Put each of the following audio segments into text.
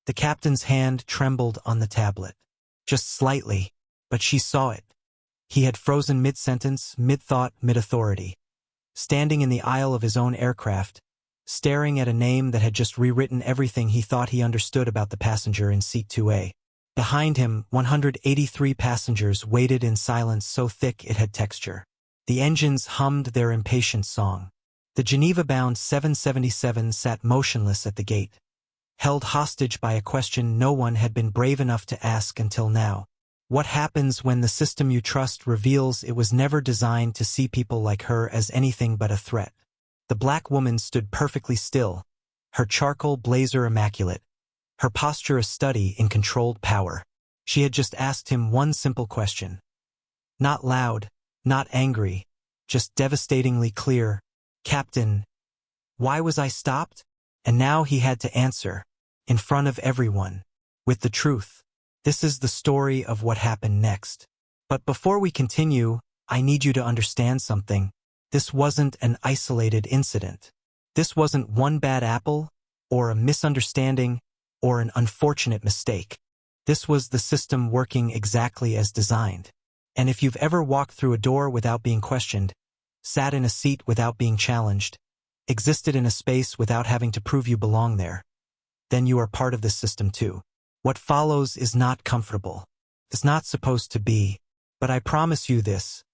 The captain's hand trembled on the tablet. Just slightly, but she saw it. He had frozen mid-sentence, mid-thought, mid-authority. Standing in the aisle of his own aircraft, staring at a name that had just rewritten everything he thought he understood about the passenger in seat 2A. Behind him, 183 passengers waited in silence so thick it had texture. The engines hummed their impatient song. The Geneva-bound 777 sat motionless at the gate, held hostage by a question no one had been brave enough to ask until now. What happens when the system you trust reveals it was never designed to see people like her as anything but a threat? The black woman stood perfectly still, her charcoal blazer immaculate, her posture a study in controlled power. She had just asked him one simple question. Not loud, not angry, just devastatingly clear. Captain, why was I stopped? And now he had to answer, in front of everyone, with the truth. This is the story of what happened next. But before we continue, I need you to understand something. This wasn't an isolated incident. This wasn't one bad apple, or a misunderstanding, or an unfortunate mistake. This was the system working exactly as designed. And if you've ever walked through a door without being questioned, sat in a seat without being challenged, existed in a space without having to prove you belong there, then you are part of this system too. What follows is not comfortable. It's not supposed to be. But I promise you this.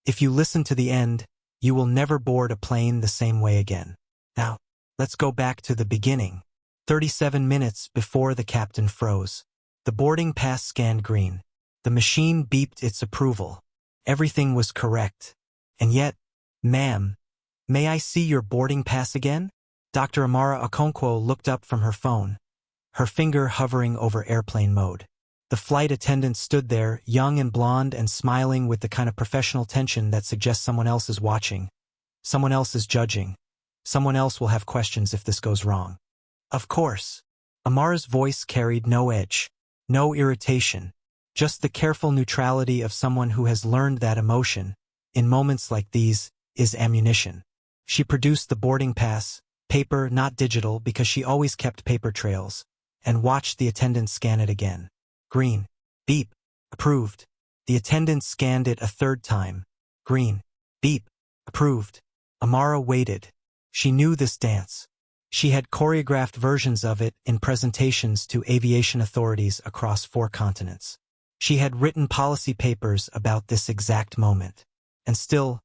If you listen to the end, you will never board a plane the same way again. Now, let's go back to the beginning. 37 minutes before the captain froze. The boarding pass scanned green. The machine beeped its approval. Everything was correct. And yet, ma'am, may I see your boarding pass again? Dr. Amara Okonkwo looked up from her phone, her finger hovering over airplane mode. The flight attendant stood there, young and blonde and smiling with the kind of professional tension that suggests someone else is watching. Someone else is judging. Someone else will have questions if this goes wrong. Of course. Amara's voice carried no edge, no irritation, just the careful neutrality of someone who has learned that emotion, in moments like these, is ammunition. She produced the boarding pass, paper, not digital, because she always kept paper trails, and watched the attendant scan it again. Green. Beep. Approved. The attendant scanned it a third time. Green. Beep. Approved. Amara waited. She knew this dance. She had choreographed versions of it in presentations to aviation authorities across 4 continents. She had written policy papers about this exact moment. And still,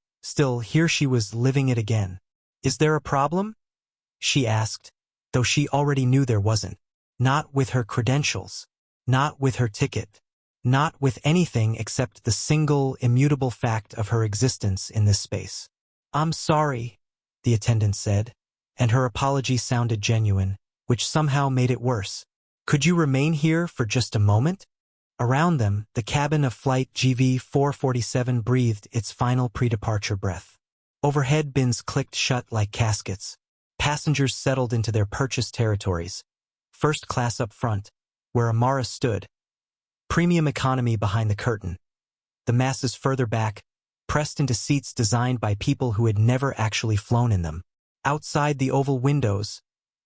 here she was living it again. Is there a problem? She asked, though she already knew there wasn't. Not with her credentials. Not with her ticket. Not with anything except the single, immutable fact of her existence in this space. I'm sorry, the attendant said, and her apology sounded genuine, which somehow made it worse. Could you remain here for just a moment? Around them, the cabin of Flight GV-447 breathed its final pre-departure breath. Overhead bins clicked shut like caskets. Passengers settled into their purchased territories. First class up front, where Amara stood. Premium economy behind the curtain. The masses further back, pressed into seats designed by people who had never actually flown in them. Outside the oval windows,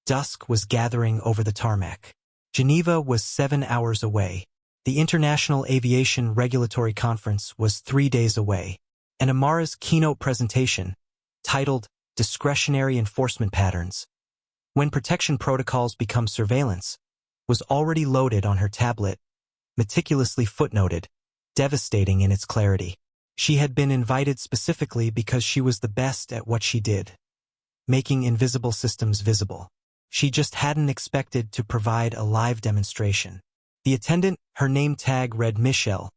dusk was gathering over the tarmac. Geneva was 7 hours away. The International Aviation Regulatory Conference was 3 days away. And Amara's keynote presentation, titled Discretionary Enforcement Patterns, When Protection Protocols Become Surveillance, was already loaded on her tablet, meticulously footnoted, devastating in its clarity. She had been invited specifically because she was the best at what she did, making invisible systems visible. She just hadn't expected to provide a live demonstration. The attendant, her name tag read Michelle,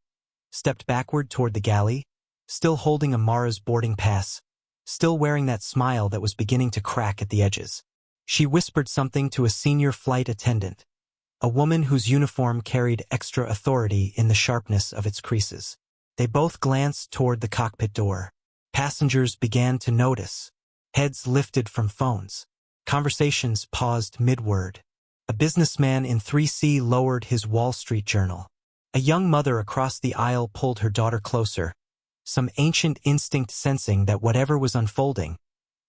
stepped backward toward the galley, still holding Amara's boarding pass, still wearing that smile that was beginning to crack at the edges. She whispered something to a senior flight attendant, a woman whose uniform carried extra authority in the sharpness of its creases. They both glanced toward the cockpit door. Passengers began to notice. Heads lifted from phones. Conversations paused mid-word. A businessman in 3C lowered his Wall Street Journal. A young mother across the aisle pulled her daughter closer, some ancient instinct sensing that whatever was unfolding,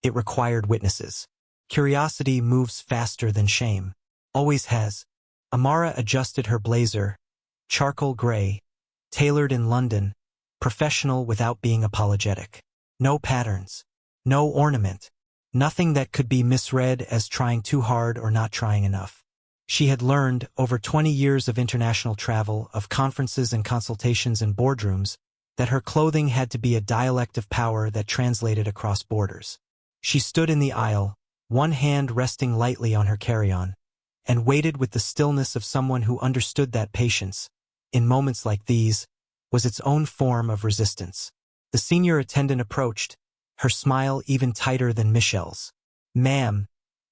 it required witnesses. Curiosity moves faster than shame. Always has. Amara adjusted her blazer, charcoal gray, tailored in London, professional without being apologetic. No patterns. No ornament. Nothing that could be misread as trying too hard or not trying enough. She had learned, over 20 years of international travel, of conferences and consultations in boardrooms, that her clothing had to be a dialect of power that translated across borders. She stood in the aisle, one hand resting lightly on her carry-on, and waited with the stillness of someone who understood that patience, in moments like these, was its own form of resistance. The senior attendant approached, her smile even tighter than Michelle's. "Ma'am,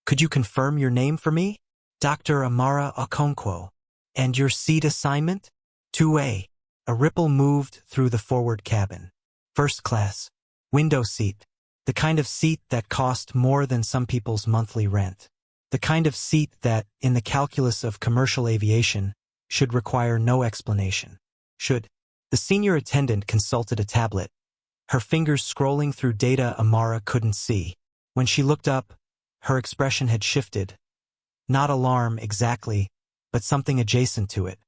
could you confirm your name for me?" "Dr. Amara Okonkwo." "And your seat assignment?" 2A. A ripple moved through the forward cabin. First class. Window seat. The kind of seat that cost more than some people's monthly rent. The kind of seat that, in the calculus of commercial aviation, should require no explanation. The senior attendant consulted a tablet, her fingers scrolling through data Amara couldn't see. When she looked up, her expression had shifted. Not alarm exactly, but something adjacent to it.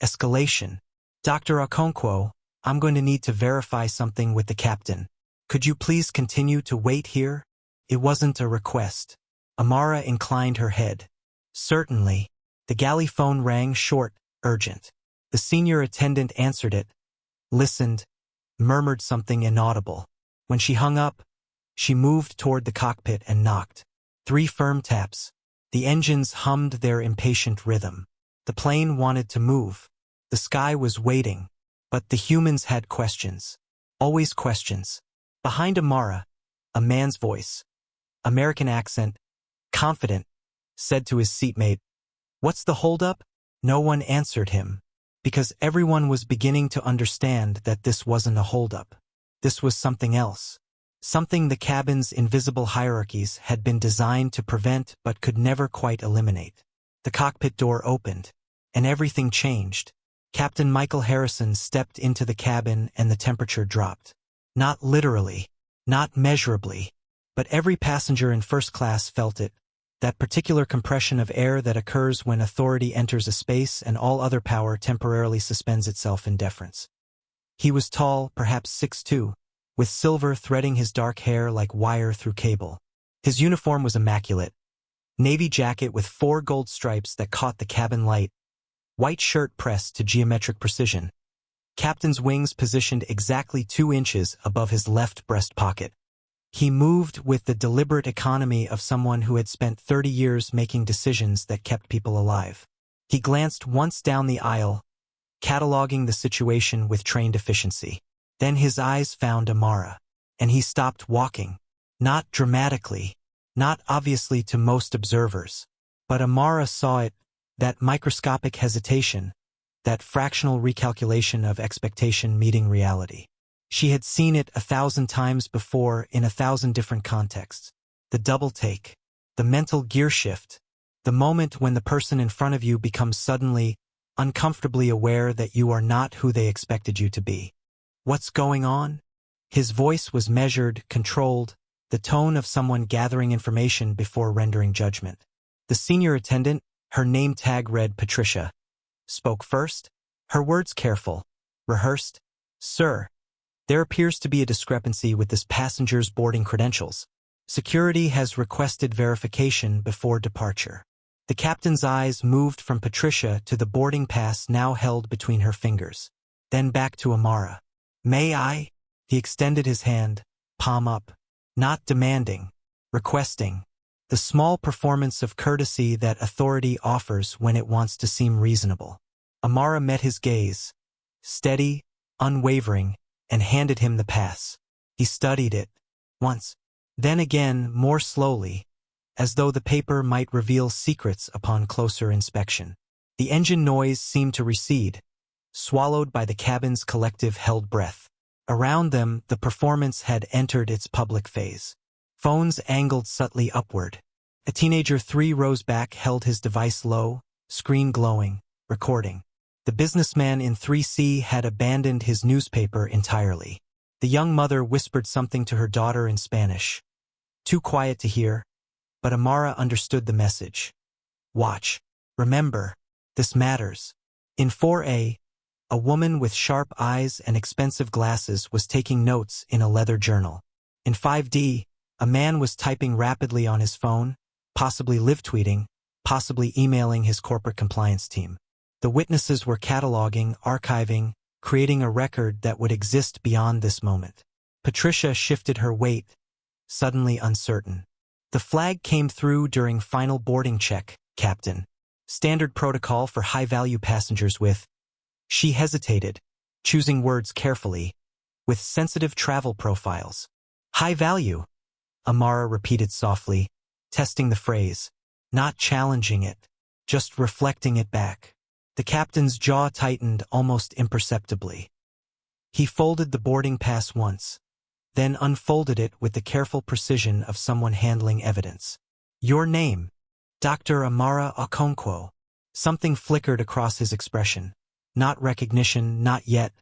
Escalation. "Dr. Okonkwo, I'm going to need to verify something with the captain. Could you please continue to wait here?" It wasn't a request. Amara inclined her head. "Certainly." The galley phone rang short, urgent. The senior attendant answered it, listened, murmured something inaudible. When she hung up, she moved toward the cockpit and knocked. 3 firm taps. The engines hummed their impatient rhythm. The plane wanted to move. The sky was waiting, but the humans had questions. Always questions. Behind Amara, a man's voice, American accent, confident, said to his seatmate, "What's the holdup?" No one answered him, because everyone was beginning to understand that this wasn't a holdup. This was something else. Something the cabin's invisible hierarchies had been designed to prevent but could never quite eliminate. The cockpit door opened, and everything changed. Captain Michael Harrison stepped into the cabin and the temperature dropped. Not literally, not measurably, but every passenger in first class felt it. That particular compression of air that occurs when authority enters a space and all other power temporarily suspends itself in deference. He was tall, perhaps 6'2", with silver threading his dark hair like wire through cable. His uniform was immaculate. Navy jacket with 4 gold stripes that caught the cabin light. White shirt pressed to geometric precision. Captain's wings positioned exactly 2 inches above his left breast pocket. He moved with the deliberate economy of someone who had spent 30 years making decisions that kept people alive. He glanced once down the aisle, cataloging the situation with trained efficiency. Then his eyes found Amara, and he stopped walking. Not dramatically, not obviously to most observers, but Amara saw it, that microscopic hesitation, that fractional recalculation of expectation meeting reality. She had seen it 1,000 times before in 1,000 different contexts. The double take, the mental gear shift, the moment when the person in front of you becomes suddenly, uncomfortably aware that you are not who they expected you to be. "What's going on?" His voice was measured, controlled, the tone of someone gathering information before rendering judgment. The senior attendant, her name tag read Patricia, spoke first, her words careful, rehearsed. "Sir, there appears to be a discrepancy with this passenger's boarding credentials. Security has requested verification before departure." The captain's eyes moved from Patricia to the boarding pass now held between her fingers, then back to Amara. "May I?" He extended his hand, palm up. Not demanding, requesting. The small performance of courtesy that authority offers when it wants to seem reasonable. Amara met his gaze, steady, unwavering, and handed him the pass. He studied it, once, then again more slowly, as though the paper might reveal secrets upon closer inspection. The engine noise seemed to recede, swallowed by the cabin's collective held breath. Around them, the performance had entered its public phase. Phones angled subtly upward. A teenager 3 rows back held his device low, screen glowing, recording. The businessman in 3C had abandoned his newspaper entirely. The young mother whispered something to her daughter in Spanish. Too quiet to hear, but Amara understood the message. "Watch. Remember, This matters. In 4A, a woman with sharp eyes and expensive glasses was taking notes in a leather journal. In 5D, a man was typing rapidly on his phone, possibly live tweeting, possibly emailing his corporate compliance team. The witnesses were cataloging, archiving, creating a record that would exist beyond this moment. Patricia shifted her weight, suddenly uncertain. The flag came through during final boarding check, Captain. Standard protocol for high-value passengers with... She hesitated, choosing words carefully, with sensitive travel profiles. High value, Amara repeated softly, testing the phrase, not challenging it, just reflecting it back. The captain's jaw tightened almost imperceptibly. He folded the boarding pass once, then unfolded it with the careful precision of someone handling evidence. Your name, Dr. Amara Okonkwo. Something flickered across his expression. Not recognition, not yet,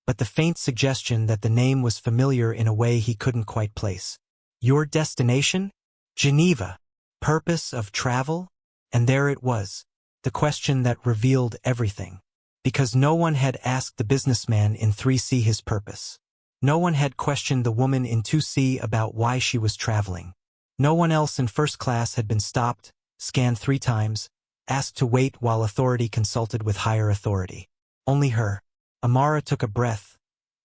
but the faint suggestion that the name was familiar in a way he couldn't quite place. Your destination? Geneva. Purpose of travel? And there it was, the question that revealed everything. Because no one had asked the businessman in 3C his purpose. No one had questioned the woman in 2C about why she was traveling. No one else in first class had been stopped, scanned 3 times, asked to wait while authority consulted with higher authority. Only her. Amara took a breath.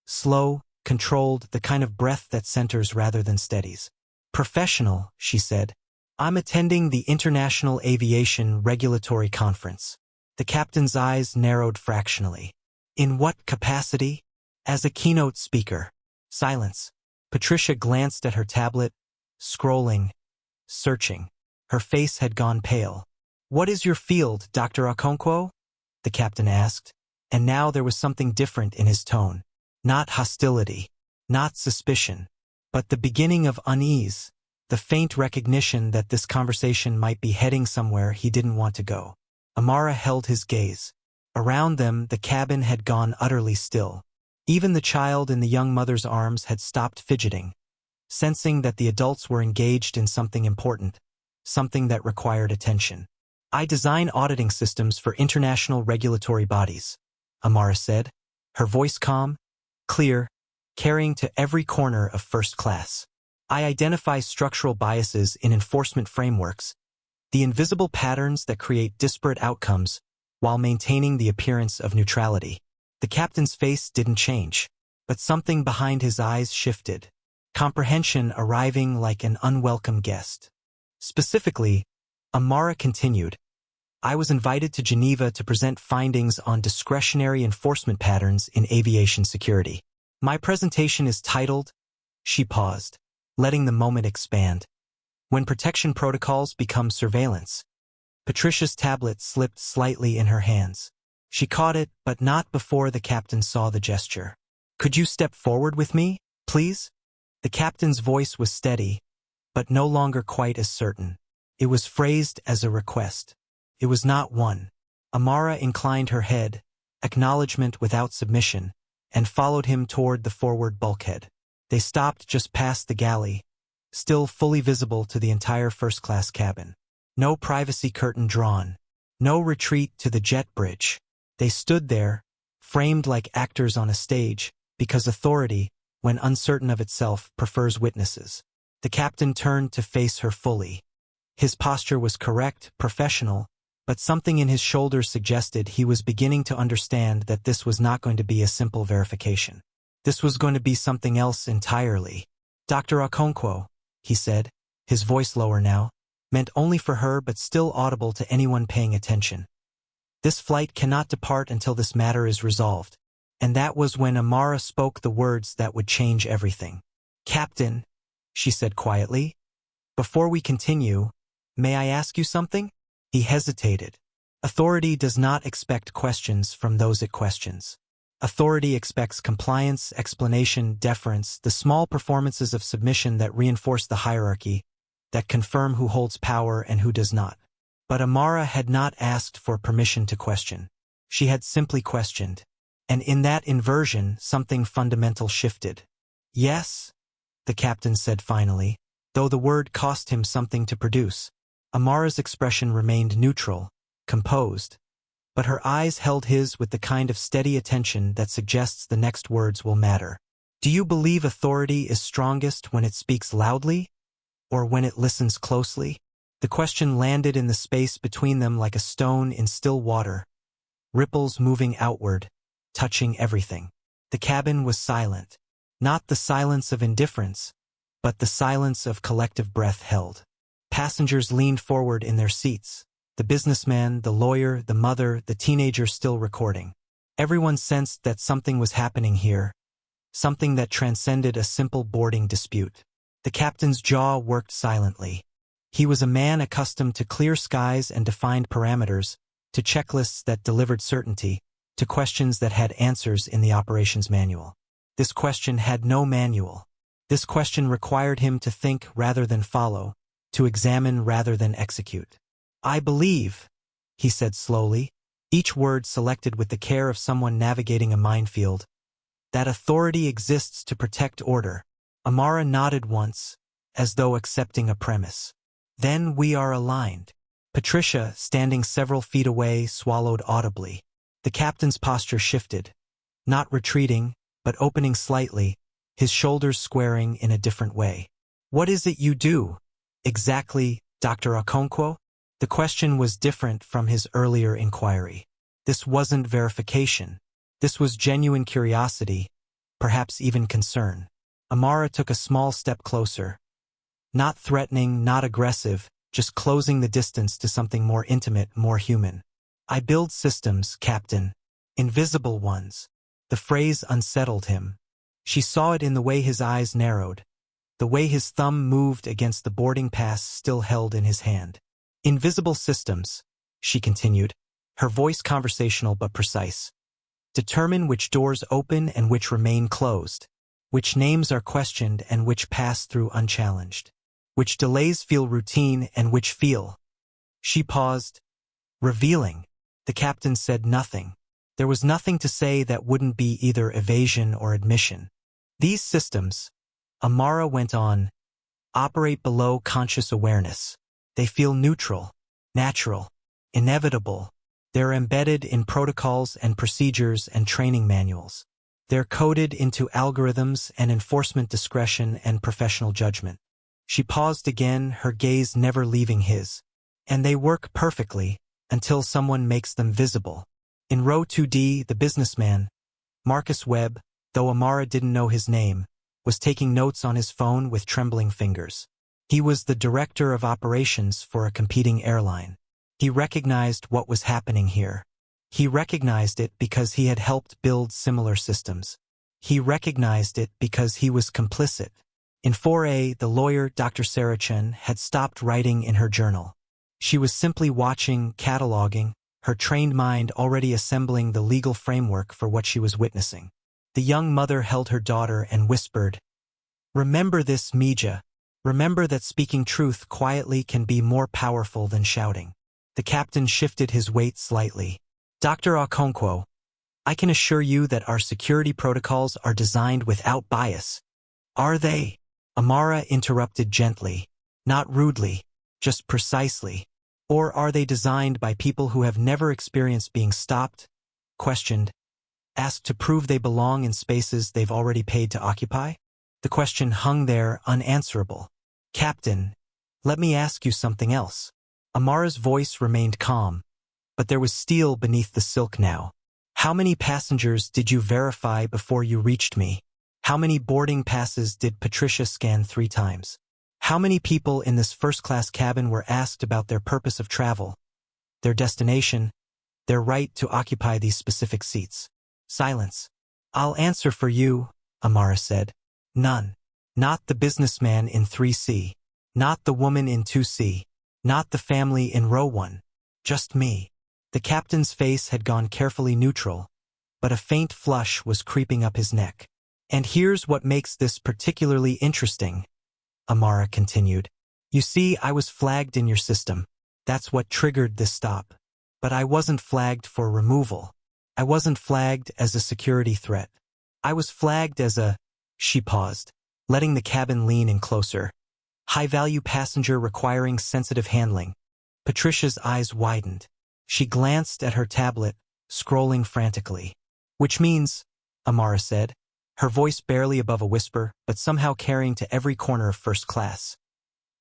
Slow, controlled, the kind of breath that centers rather than steadies. Professional, she said. I'm attending the International Aviation Regulatory Conference. The captain's eyes narrowed fractionally. In what capacity? As a keynote speaker. Silence. Patricia glanced at her tablet, scrolling, searching. Her face had gone pale. What is your field, Dr. Okonkwo? The captain asked. And now there was something different in his tone. Not hostility, not suspicion, but the beginning of unease, the faint recognition that this conversation might be heading somewhere he didn't want to go. Amara held his gaze. Around them, the cabin had gone utterly still. Even the child in the young mother's arms had stopped fidgeting, sensing that the adults were engaged in something important, something that required attention. I design auditing systems for international regulatory bodies, Amara said, her voice calm, clear, carrying to every corner of first class. I identify structural biases in enforcement frameworks, the invisible patterns that create disparate outcomes while maintaining the appearance of neutrality. The captain's face didn't change, but something behind his eyes shifted, comprehension arriving like an unwelcome guest. Specifically, Amara continued, I was invited to Geneva to present findings on discretionary enforcement patterns in aviation security. My presentation is titled, she paused, letting the moment expand. When protection protocols become surveillance. Patricia's tablet slipped slightly in her hands. She caught it, but not before the captain saw the gesture. Could you step forward with me, please? The captain's voice was steady, but no longer quite as certain. It was phrased as a request. It was not one. Amara inclined her head, acknowledgement without submission, and followed him toward the forward bulkhead. They stopped just past the galley, still fully visible to the entire first-class cabin. No privacy curtain drawn. No retreat to the jet bridge. They stood there, framed like actors on a stage, because authority, when uncertain of itself, prefers witnesses. The captain turned to face her fully. His posture was correct, professional, but something in his shoulders suggested he was beginning to understand that this was not going to be a simple verification. This was going to be something else entirely. Dr. Okonkwo, he said, his voice lower now, meant only for her but still audible to anyone paying attention. This flight cannot depart until this matter is resolved. And that was when Amara spoke the words that would change everything. Captain, she said quietly, before we continue, may I ask you something? He hesitated. Authority does not expect questions from those it questions. Authority expects compliance, explanation, deference, the small performances of submission that reinforce the hierarchy, that confirm who holds power and who does not. But Amara had not asked for permission to question. She had simply questioned. And in that inversion, something fundamental shifted. Yes, the captain said finally, though the word cost him something to produce. Amara's expression remained neutral, composed, but her eyes held his with the kind of steady attention that suggests the next words will matter. Do you believe authority is strongest when it speaks loudly, or when it listens closely? The question landed in the space between them like a stone in still water, ripples moving outward, touching everything. The cabin was silent. Not the silence of indifference, but the silence of collective breath held. Passengers leaned forward in their seats. The businessman, the lawyer, the mother, the teenager still recording. Everyone sensed that something was happening here, something that transcended a simple boarding dispute. The captain's jaw worked silently. He was a man accustomed to clear skies and defined parameters, to checklists that delivered certainty, to questions that had answers in the operations manual. This question had no manual. This question required him to think rather than follow, to examine rather than execute. I believe, he said slowly, each word selected with the care of someone navigating a minefield, that authority exists to protect order. Amara nodded once, as though accepting a premise. Then we are aligned. Patricia, standing several feet away, swallowed audibly. The captain's posture shifted, not retreating, but opening slightly, his shoulders squaring in a different way. What is it you do? Exactly, Dr. Okonkwo? The question was different from his earlier inquiry. This wasn't verification. This was genuine curiosity, perhaps even concern. Amara took a small step closer. Not threatening, not aggressive, just closing the distance to something more intimate, more human. I build systems, Captain. Invisible ones. The phrase unsettled him. She saw it in the way his eyes narrowed, the way his thumb moved against the boarding pass still held in his hand. Invisible systems, she continued, her voice conversational but precise. Determine which doors open and which remain closed, which names are questioned and which pass through unchallenged, which delays feel routine and which feel. She paused, revealing. The captain said nothing. There was nothing to say that wouldn't be either evasion or admission. These systems, Amara went on, operate below conscious awareness. They feel neutral, natural, inevitable. They're embedded in protocols and procedures and training manuals. They're coded into algorithms and enforcement discretion and professional judgment. She paused again, her gaze never leaving his. And they work perfectly until someone makes them visible. In row 2D, the businessman, Marcus Webb, though Amara didn't know his name, was taking notes on his phone with trembling fingers. He was the director of operations for a competing airline. He recognized what was happening here. He recognized it because he had helped build similar systems. He recognized it because he was complicit. In 4A, the lawyer, Dr. Saracen, had stopped writing in her journal. She was simply watching, cataloging, her trained mind already assembling the legal framework for what she was witnessing. The young mother held her daughter and whispered, "Remember this, Mija. Remember that speaking truth quietly can be more powerful than shouting." The captain shifted his weight slightly. "Dr. Okonkwo, I can assure you that our security protocols are designed without bias." "Are they?" Amara interrupted gently, not rudely, just precisely. "Or are they designed by people who have never experienced being stopped, questioned, asked to prove they belong in spaces they've already paid to occupy?" The question hung there unanswerable. "Captain, let me ask you something else." Amara's voice remained calm, but there was steel beneath the silk now. "How many passengers did you verify before you reached me? How many boarding passes did Patricia scan 3 times? How many people in this first-class cabin were asked about their purpose of travel, their destination, their right to occupy these specific seats?" Silence. "I'll answer for you," Amara said. "None. Not the businessman in 3C. Not the woman in 2C. Not the family in row 1. Just me." The captain's face had gone carefully neutral, but a faint flush was creeping up his neck. "And here's what makes this particularly interesting," Amara continued. "You see, I was flagged in your system. That's what triggered this stop. But I wasn't flagged for removal. I wasn't flagged as a security threat. I was flagged as a—" She paused, letting the cabin lean in closer. "High-value passenger requiring sensitive handling." Patricia's eyes widened. She glanced at her tablet, scrolling frantically. Which means, Amara said, her voice barely above a whisper, but somehow carrying to every corner of first class.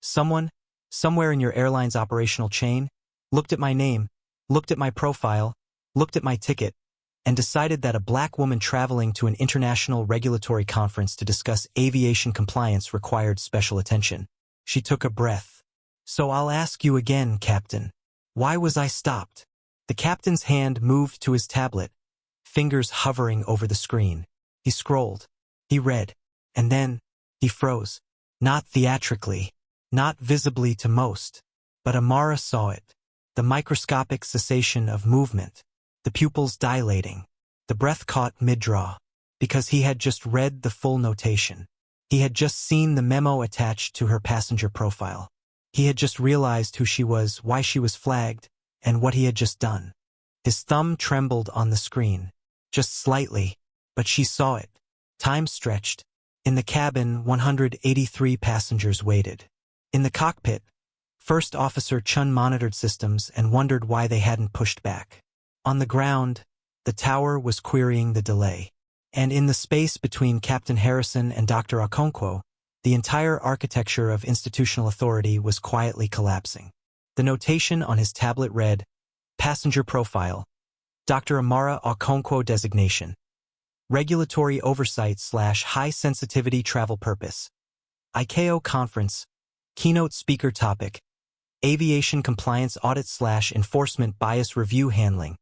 Someone, somewhere in your airline's operational chain, looked at my name, looked at my profile, looked at my ticket, and decided that a black woman traveling to an international regulatory conference to discuss aviation compliance required special attention. She took a breath. So I'll ask you again, Captain. Why was I stopped? The captain's hand moved to his tablet, fingers hovering over the screen. He scrolled. He read. And then, he froze. Not theatrically, not visibly to most, but Amara saw it. The microscopic cessation of movement, the pupils dilating, the breath caught mid-draw, because he had just read the full notation. He had just seen the memo attached to her passenger profile. He had just realized who she was, why she was flagged, and what he had just done. His thumb trembled on the screen, just slightly, but she saw it. Time stretched. In the cabin, 183 passengers waited. In the cockpit, First Officer Chun monitored systems and wondered why they hadn't pushed back. On the ground, the tower was querying the delay. And in the space between Captain Harrison and Dr. Okonkwo, the entire architecture of institutional authority was quietly collapsing. The notation on his tablet read, Passenger Profile, Dr. Amara Okonkwo Designation, Regulatory Oversight / High Sensitivity Travel Purpose, ICAO Conference, Keynote Speaker Topic, Aviation Compliance Audit / Enforcement Bias Review Handling,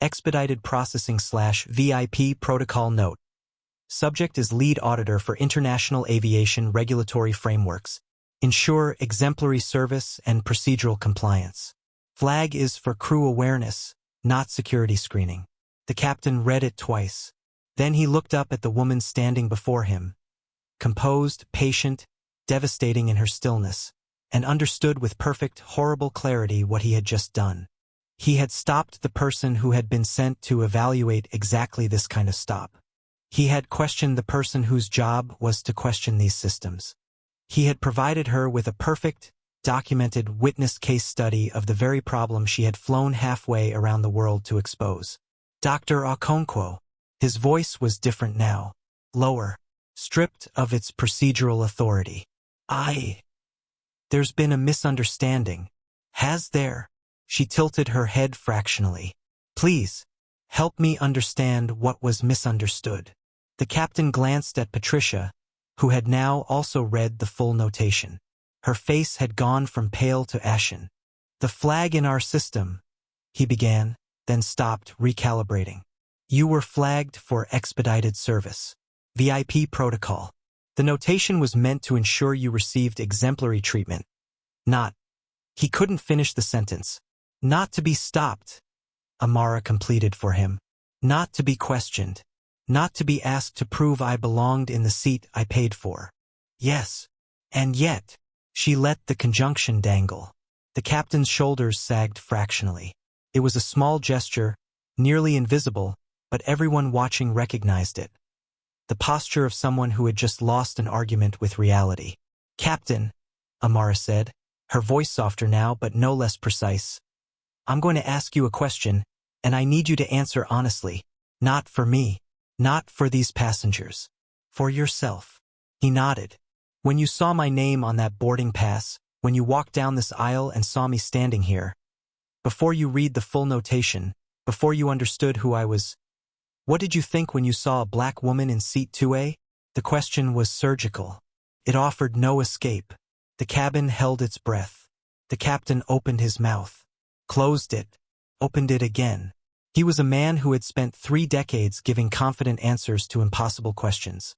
Expedited Processing / VIP Protocol Note. Subject is Lead Auditor for International Aviation Regulatory Frameworks. Ensure exemplary service and procedural compliance. Flag is for crew awareness, not security screening. The captain read it twice. Then he looked up at the woman standing before him, composed, patient, devastating in her stillness, and understood with perfect, horrible clarity what he had just done. He had stopped the person who had been sent to evaluate exactly this kind of stop. He had questioned the person whose job was to question these systems. He had provided her with a perfect, documented witness case study of the very problem she had flown halfway around the world to expose. Dr. Okonkwo. His voice was different now, lower, stripped of its procedural authority. There's been a misunderstanding. Has there? She tilted her head fractionally. Please, help me understand what was misunderstood. The captain glanced at Patricia, who had now also read the full notation. Her face had gone from pale to ashen. The flag in our system, he began, then stopped, recalibrating. You were flagged for expedited service. VIP protocol. The notation was meant to ensure you received exemplary treatment. Not. He couldn't finish the sentence. Not to be stopped, Amara completed for him. Not to be questioned. Not to be asked to prove I belonged in the seat I paid for. Yes. And yet, she let the conjunction dangle. The captain's shoulders sagged fractionally. It was a small gesture, nearly invisible, but everyone watching recognized it. The posture of someone who had just lost an argument with reality. Captain, Amara said, her voice softer now but no less precise. I'm going to ask you a question, and I need you to answer honestly. Not for me. Not for these passengers. For yourself. He nodded. When you saw my name on that boarding pass, when you walked down this aisle and saw me standing here, before you read the full notation, before you understood who I was, what did you think when you saw a black woman in seat 2A? The question was surgical. It offered no escape. The cabin held its breath. The captain opened his mouth, closed it, opened it again. He was a man who had spent 3 decades giving confident answers to impossible questions.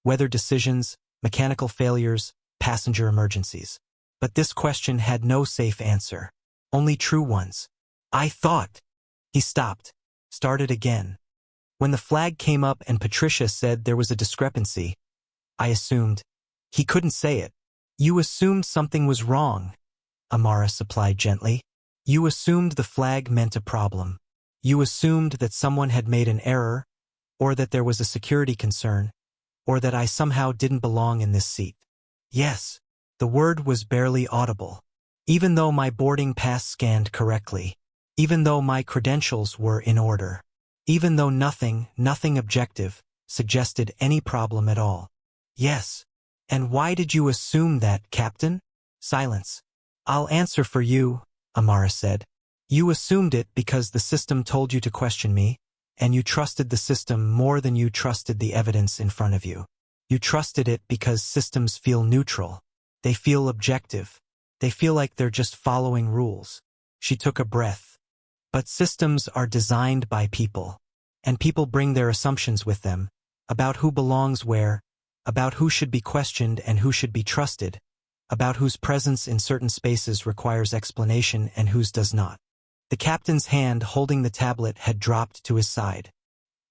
Weather decisions, mechanical failures, passenger emergencies. But this question had no safe answer. Only true ones. I thought. He stopped, started again. When the flag came up and Patricia said there was a discrepancy, I assumed. He couldn't say it. You assumed something was wrong, Amara supplied gently. You assumed the flag meant a problem. You assumed that someone had made an error, or that there was a security concern, or that I somehow didn't belong in this seat. Yes, the word was barely audible. Even though my boarding pass scanned correctly, even though my credentials were in order. Even though nothing objective, suggested any problem at all. Yes. And why did you assume that, Captain? Silence. I'll answer for you, Amara said. You assumed it because the system told you to question me, and you trusted the system more than you trusted the evidence in front of you. You trusted it because systems feel neutral. They feel objective. They feel like they're just following rules. She took a breath. But systems are designed by people. And people bring their assumptions with them, about who belongs where, about who should be questioned and who should be trusted, about whose presence in certain spaces requires explanation and whose does not. The captain's hand holding the tablet had dropped to his side.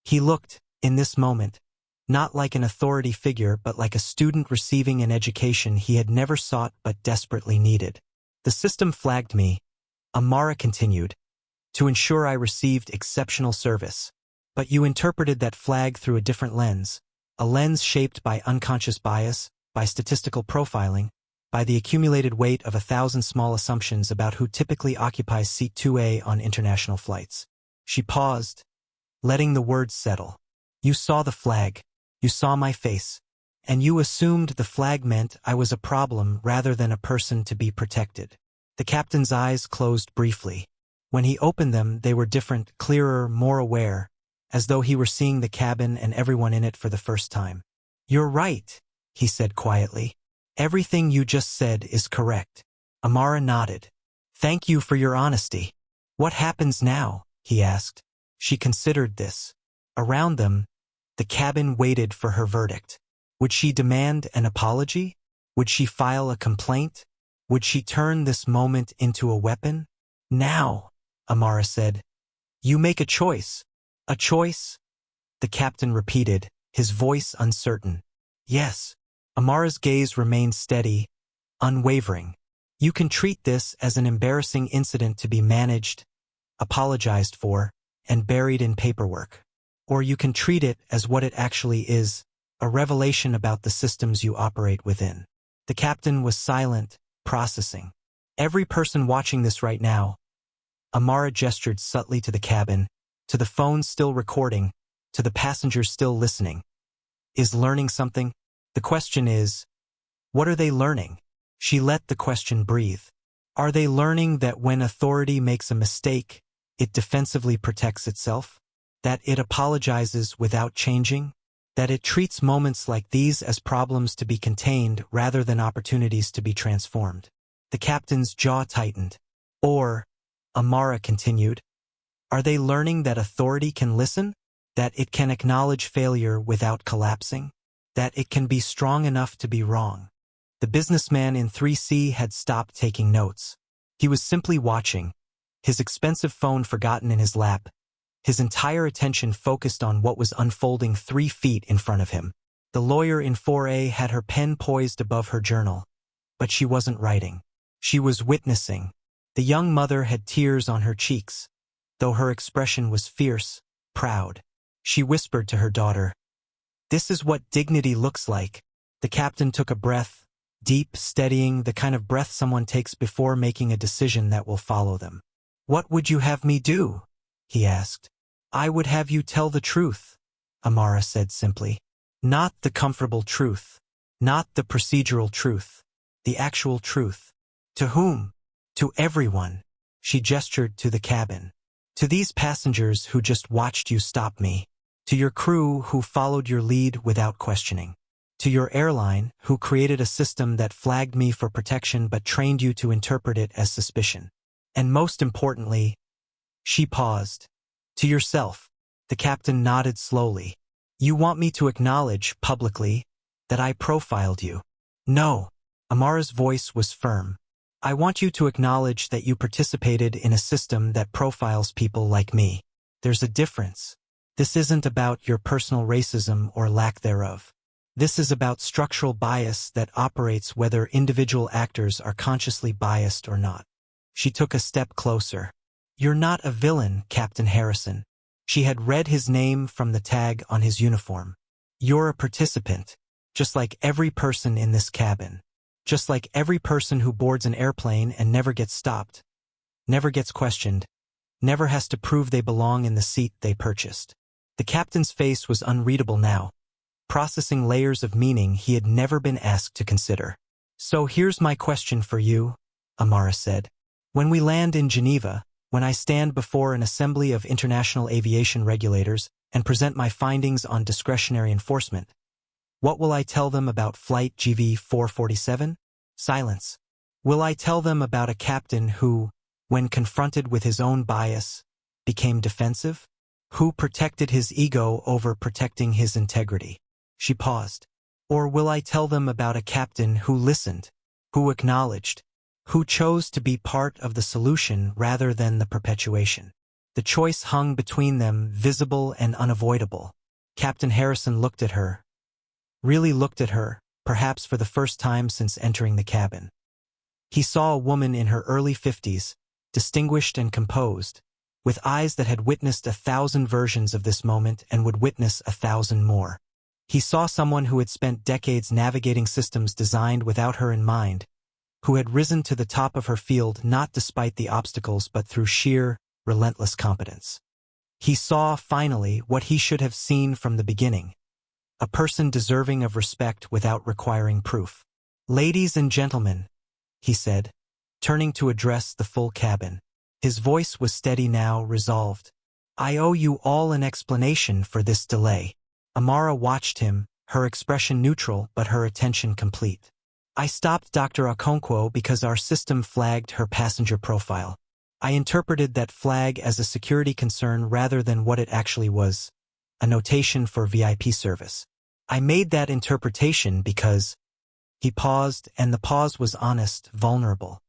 He looked, in this moment, not like an authority figure but like a student receiving an education he had never sought but desperately needed. The system flagged me, Amara continued, to ensure I received exceptional service. But you interpreted that flag through a different lens, a lens shaped by unconscious bias, by statistical profiling, by the accumulated weight of 1,000 small assumptions about who typically occupies seat 2A on international flights. She paused, letting the words settle. You saw the flag, you saw my face, and you assumed the flag meant I was a problem rather than a person to be protected. The captain's eyes closed briefly. When he opened them, they were different, clearer, more aware, as though he were seeing the cabin and everyone in it for the first time. You're right, he said quietly. Everything you just said is correct. Amara nodded. Thank you for your honesty. What happens now? He asked. She considered this. Around them, the cabin waited for her verdict. Would she demand an apology? Would she file a complaint? Would she turn this moment into a weapon? Now, Amara said. You make a choice. A choice? The captain repeated, his voice uncertain. Yes. Amara's gaze remained steady, unwavering. You can treat this as an embarrassing incident to be managed, apologized for, and buried in paperwork. Or you can treat it as what it actually is, a revelation about the systems you operate within. The captain was silent, processing. Every person watching this right now, Amara gestured subtly to the cabin, to the phone still recording, to the passengers still listening, is learning something. The question is, what are they learning? She let the question breathe. Are they learning that when authority makes a mistake, it defensively protects itself? That it apologizes without changing? That it treats moments like these as problems to be contained rather than opportunities to be transformed? The captain's jaw tightened. Or, Amara continued, are they learning that authority can listen? That it can acknowledge failure without collapsing? That it can be strong enough to be wrong? The businessman in 3C had stopped taking notes. He was simply watching, his expensive phone forgotten in his lap, his entire attention focused on what was unfolding 3 feet in front of him. The lawyer in 4A had her pen poised above her journal, but she wasn't writing. She was witnessing. The young mother had tears on her cheeks, though her expression was fierce, proud. She whispered to her daughter, "This is what dignity looks like." The captain took a breath, deep, steadying, the kind of breath someone takes before making a decision that will follow them. "What would you have me do?" he asked. "I would have you tell the truth," Amara said simply. "Not the comfortable truth. Not the procedural truth. The actual truth." "To whom?" "To everyone." She gestured to the cabin. "To these passengers who just watched you stop me. To your crew who followed your lead without questioning. To your airline who created a system that flagged me for protection but trained you to interpret it as suspicion. And most importantly," she paused, "to yourself." The captain nodded slowly. "You want me to acknowledge, publicly, that I profiled you?" "No." Amara's voice was firm. "I want you to acknowledge that you participated in a system that profiles people like me. There's a difference. This isn't about your personal racism or lack thereof. This is about structural bias that operates whether individual actors are consciously biased or not." She took a step closer. "You're not a villain, Captain Harrison." She had read his name from the tag on his uniform. "You're a participant, just like every person in this cabin. Just like every person who boards an airplane and never gets stopped, never gets questioned, never has to prove they belong in the seat they purchased. The captain's face was unreadable now, processing layers of meaning he had never been asked to consider. "So here's my question for you," Amara said. "When we land in Geneva, when I stand before an assembly of international aviation regulators and present my findings on discretionary enforcement, what will I tell them about Flight GV447? Silence. Will I tell them about a captain who, when confronted with his own bias, became defensive? Who protected his ego over protecting his integrity?" She paused. "Or will I tell them about a captain who listened, who acknowledged, who chose to be part of the solution rather than the perpetuation?" The choice hung between them, visible and unavoidable. Captain Harrison looked at her, really looked at her, perhaps for the first time since entering the cabin. He saw a woman in her early 50s, distinguished and composed, with eyes that had witnessed 1,000 versions of this moment and would witness 1,000 more. He saw someone who had spent decades navigating systems designed without her in mind, who had risen to the top of her field not despite the obstacles but through sheer, relentless competence. He saw, finally, what he should have seen from the beginning: a person deserving of respect without requiring proof. "Ladies and gentlemen," he said, turning to address the full cabin. His voice was steady now, resolved. "I owe you all an explanation for this delay." Amara watched him, her expression neutral but her attention complete. "I stopped Dr. Okonkwo because our system flagged her passenger profile. I interpreted that flag as a security concern rather than what it actually was, a notation for VIP service. I made that interpretation because—" He paused, and the pause was honest, vulnerable.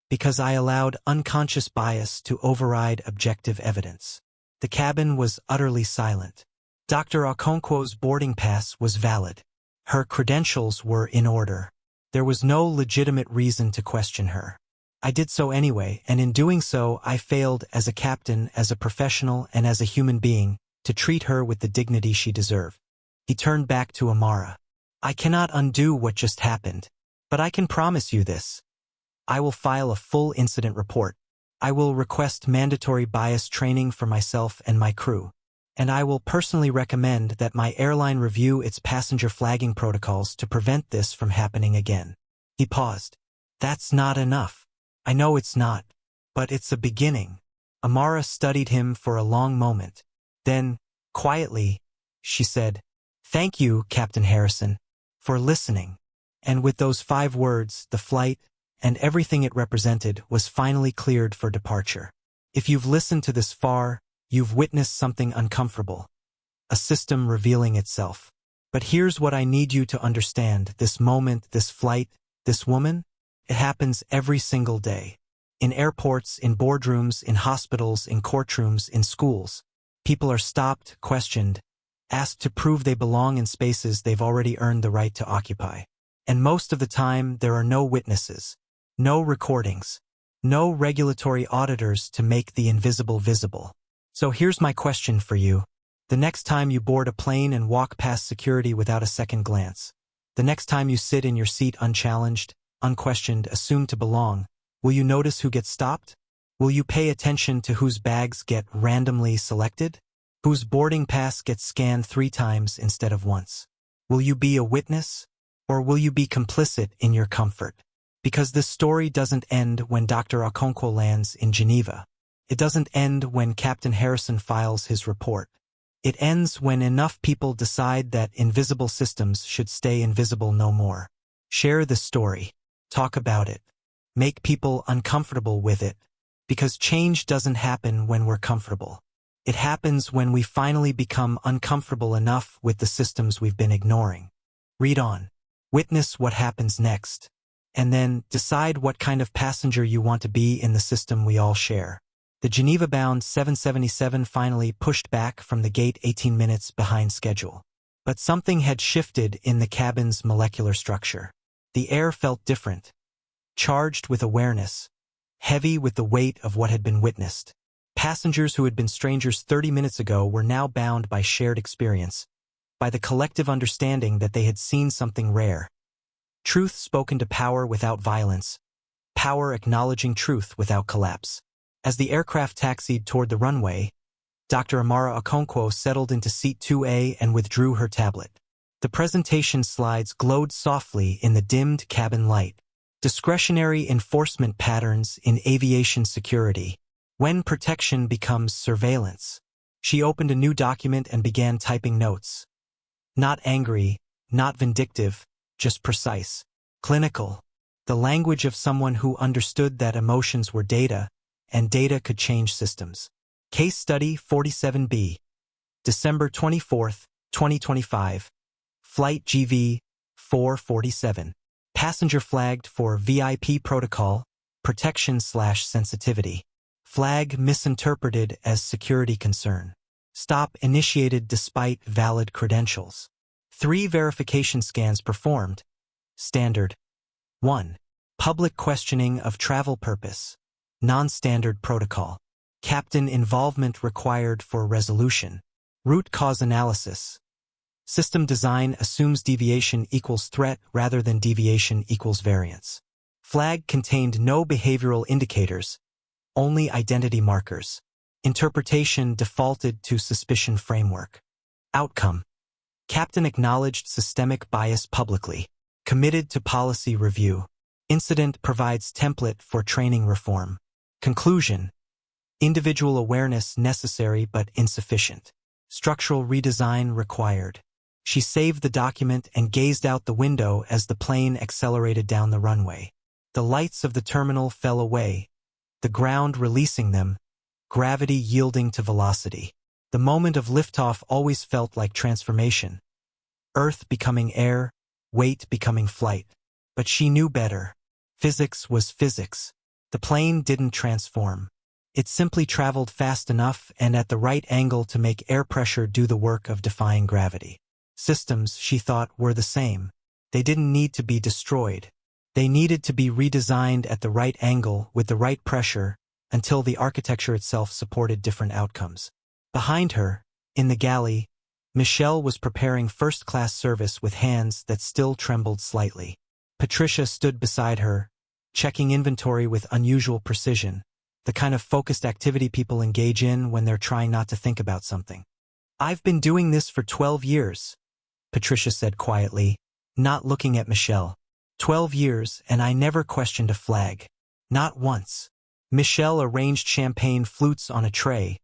"Because I allowed unconscious bias to override objective evidence." The cabin was utterly silent. Dr. Okonkwo's boarding pass was valid. Her credentials were in order. There was no legitimate reason to question her. "I did so anyway, and in doing so I failed as a captain, as a professional, and as a human being, to treat her with the dignity she deserved." He turned back to Amara. "I cannot undo what just happened, but I can promise you this. I will file a full incident report. I will request mandatory bias training for myself and my crew. And I will personally recommend that my airline review its passenger flagging protocols to prevent this from happening again." He paused. "That's not enough. I know it's not, but it's a beginning." Amara studied him for a long moment. Then, quietly, she said, "Thank you, Captain Harrison, for listening." And with those 5 words, the flight, and everything it represented, was finally cleared for departure. If you've listened to this far, you've witnessed something uncomfortable, a system revealing itself. But here's what I need you to understand: this moment, this flight, this woman, it happens every single day. In airports, in boardrooms, in hospitals, in courtrooms, in schools. People are stopped, questioned, asked to prove they belong in spaces they've already earned the right to occupy. And most of the time, there are no witnesses, no recordings, no regulatory auditors to make the invisible visible. So here's my question for you. The next time you board a plane and walk past security without a second glance, the next time you sit in your seat unchallenged, unquestioned, assumed to belong, will you notice who gets stopped? Will you pay attention to whose bags get randomly selected? Whose boarding pass gets scanned 3 times instead of once? Will you be a witness? Or will you be complicit in your comfort? Because this story doesn't end when Dr. Okonkwo lands in Geneva. It doesn't end when Captain Harrison files his report. It ends when enough people decide that invisible systems should stay invisible no more. Share the story. Talk about it. Make people uncomfortable with it. Because change doesn't happen when we're comfortable. It happens when we finally become uncomfortable enough with the systems we've been ignoring. Read on. Witness what happens next. And then decide what kind of passenger you want to be in the system we all share. The Geneva-bound 777 finally pushed back from the gate 18 minutes behind schedule. But something had shifted in the cabin's molecular structure. The air felt different, charged with awareness, heavy with the weight of what had been witnessed. Passengers who had been strangers 30 minutes ago were now bound by shared experience, by the collective understanding that they had seen something rare. Truth spoken to power without violence, power acknowledging truth without collapse. As the aircraft taxied toward the runway, Dr. Amara Okonkwo settled into seat 2A and withdrew her tablet. The presentation slides glowed softly in the dimmed cabin light. Discretionary enforcement patterns in aviation security. When protection becomes surveillance. She opened a new document and began typing notes. Not angry, not vindictive, just precise. Clinical. The language of someone who understood that emotions were data, and data could change systems. Case Study 47B. December 24, 2025. Flight GV 447. Passenger flagged for VIP protocol, protection/sensitivity. Flag misinterpreted as security concern. Stop initiated despite valid credentials. 3 verification scans performed. Standard. 1. Public questioning of travel purpose. Non-standard protocol. Captain involvement required for resolution. Root cause analysis. System design assumes deviation equals threat rather than deviation equals variance. Flag contained no behavioral indicators, only identity markers. Interpretation defaulted to suspicion framework. Outcome. Captain acknowledged systemic bias publicly. Committed to policy review. Incident provides template for training reform. Conclusion. Individual awareness necessary but insufficient. Structural redesign required. She saved the document and gazed out the window as the plane accelerated down the runway. The lights of the terminal fell away, the ground releasing them, gravity yielding to velocity. The moment of liftoff always felt like transformation. Earth becoming air, weight becoming flight. But she knew better. Physics was physics. The plane didn't transform. It simply traveled fast enough and at the right angle to make air pressure do the work of defying gravity. Systems, she thought, were the same. They didn't need to be destroyed. They needed to be redesigned at the right angle with the right pressure until the architecture itself supported different outcomes. Behind her, in the galley, Michelle was preparing first-class service with hands that still trembled slightly. Patricia stood beside her, checking inventory with unusual precision, the kind of focused activity people engage in when they're trying not to think about something. "I've been doing this for 12 years, Patricia said quietly, not looking at Michelle. 12 years, and I never questioned a flag. Not once. Michelle arranged champagne flutes on a tray,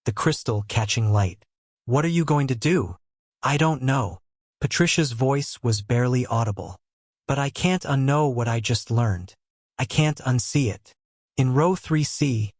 the crystal catching light. "What are you going to do?" "I don't know." Patricia's voice was barely audible. "But I can't unknow what I just learned. I can't unsee it." In row 3C,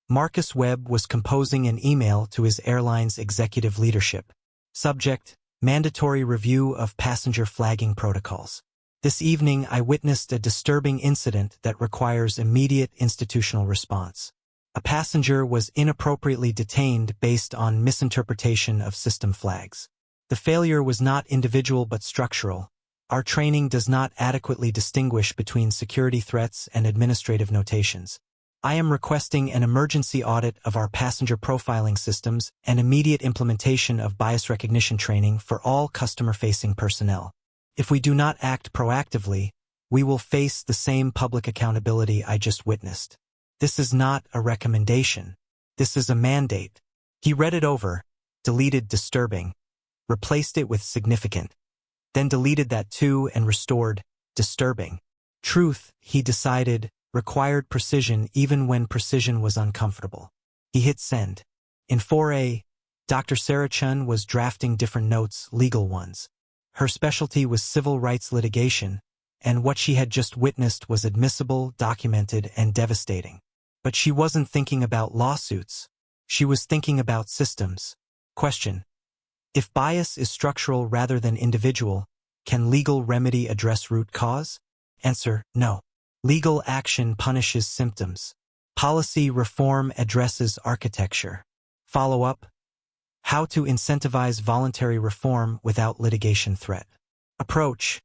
Marcus Webb was composing an email to his airline's executive leadership. Subject: Mandatory review of passenger flagging protocols. This evening I witnessed a disturbing incident that requires immediate institutional response. A passenger was inappropriately detained based on misinterpretation of system flags. The failure was not individual but structural. Our training does not adequately distinguish between security threats and administrative notations. I am requesting an emergency audit of our passenger profiling systems and immediate implementation of bias recognition training for all customer-facing personnel. If we do not act proactively, we will face the same public accountability I just witnessed. This is not a recommendation. This is a mandate. He read it over, deleted disturbing, replaced it with significant, then deleted that too and restored disturbing. Truth, he decided, required precision even when precision was uncomfortable. He hit send. In 4A, Dr. Sarah Chun was drafting different notes, legal ones. Her specialty was civil rights litigation, and what she had just witnessed was admissible, documented, and devastating. But she wasn't thinking about lawsuits. She was thinking about systems. Question: if bias is structural rather than individual, can legal remedy address root cause? Answer: no. Legal action punishes symptoms. Policy reform addresses architecture. Follow-up: how to incentivize voluntary reform without litigation threat. Approach: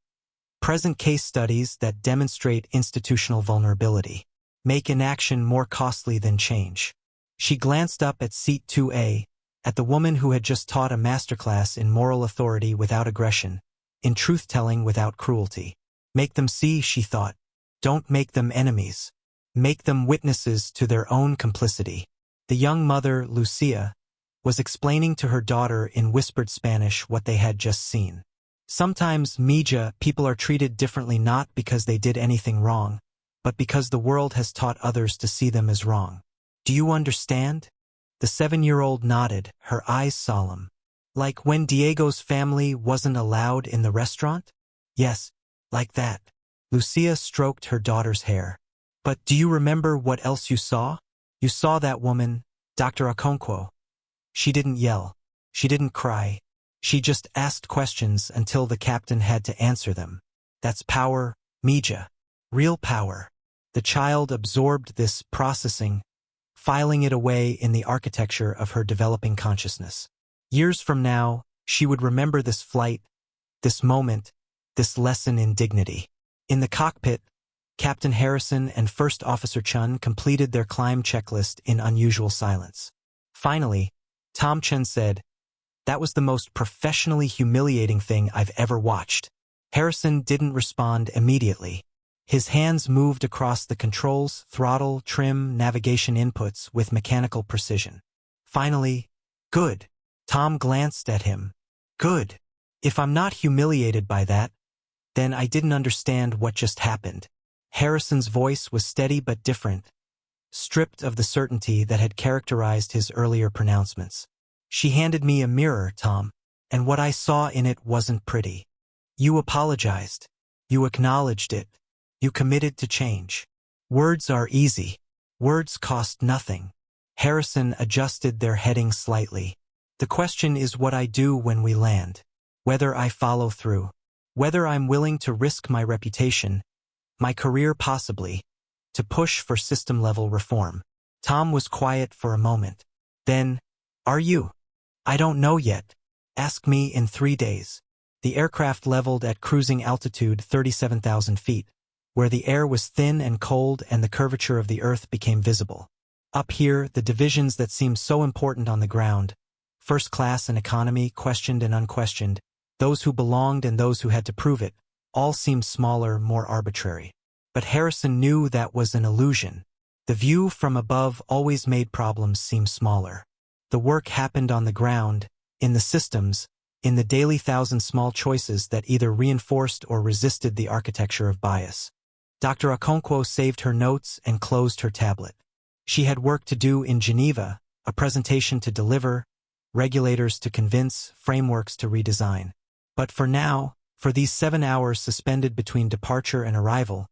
present case studies that demonstrate institutional vulnerability. Make inaction more costly than change. She glanced up at seat 2A, at the woman who had just taught a masterclass in moral authority without aggression, in truth-telling without cruelty. Make them see, she thought. Don't make them enemies. make them witnesses to their own complicity. The young mother, Lucia, was explaining to her daughter in whispered Spanish what they had just seen. Sometimes, Mija, people are treated differently not because they did anything wrong, but because the world has taught others to see them as wrong. Do you understand? The 7-year-old nodded, her eyes solemn. Like when Diego's family wasn't allowed in the restaurant? Yes, like that. Lucia stroked her daughter's hair. But do you remember what else you saw? You saw that woman, Dr. Okonkwo. She didn't yell. She didn't cry. She just asked questions until the captain had to answer them. That's power, Mija. Real power. The child absorbed this processing, filing it away in the architecture of her developing consciousness. Years from now, she would remember this flight, this moment, this lesson in dignity. In the cockpit, Captain Harrison and First Officer Chun completed their climb checklist in unusual silence. Finally, Tom Chen said, "That was the most professionally humiliating thing I've ever watched." Harrison didn't respond immediately. His hands moved across the controls, throttle, trim, navigation inputs with mechanical precision. Finally, "Good." Tom glanced at him. "Good. If I'm not humiliated by that, then I didn't understand what just happened." Harrison's voice was steady but different, stripped of the certainty that had characterized his earlier pronouncements. "She handed me a mirror, Tom, and what I saw in it wasn't pretty. You apologized. You acknowledged it. You committed to change. Words are easy. Words cost nothing." Harrison adjusted their heading slightly. "The question is what I do when we land. Whether I follow through. Whether I'm willing to risk my reputation, my career possibly, to push for system-level reform." Tom was quiet for a moment. Then, "Are you?" "I don't know yet. Ask me in 3 days." The aircraft leveled at cruising altitude 37,000 feet, where the air was thin and cold and the curvature of the earth became visible. Up here, the divisions that seemed so important on the ground, first class and economy, questioned and unquestioned, those who belonged and those who had to prove it, all seemed smaller, more arbitrary. But Harrison knew that was an illusion. The view from above always made problems seem smaller. The work happened on the ground, in the systems, in the daily thousand small choices that either reinforced or resisted the architecture of bias. Dr. Okonkwo saved her notes and closed her tablet. She had work to do in Geneva, a presentation to deliver, regulators to convince, frameworks to redesign. But for now, for these 7 hours suspended between departure and arrival,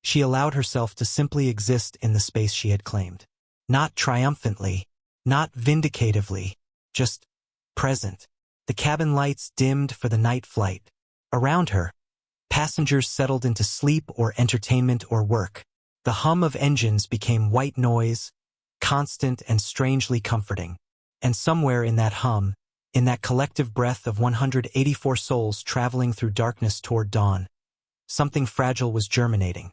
she allowed herself to simply exist in the space she had claimed. Not triumphantly, not vindicatively, just present. The cabin lights dimmed for the night flight. Around her, passengers settled into sleep or entertainment or work. The hum of engines became white noise, constant and strangely comforting. And somewhere in that hum, in that collective breath of 184 souls traveling through darkness toward dawn, something fragile was germinating.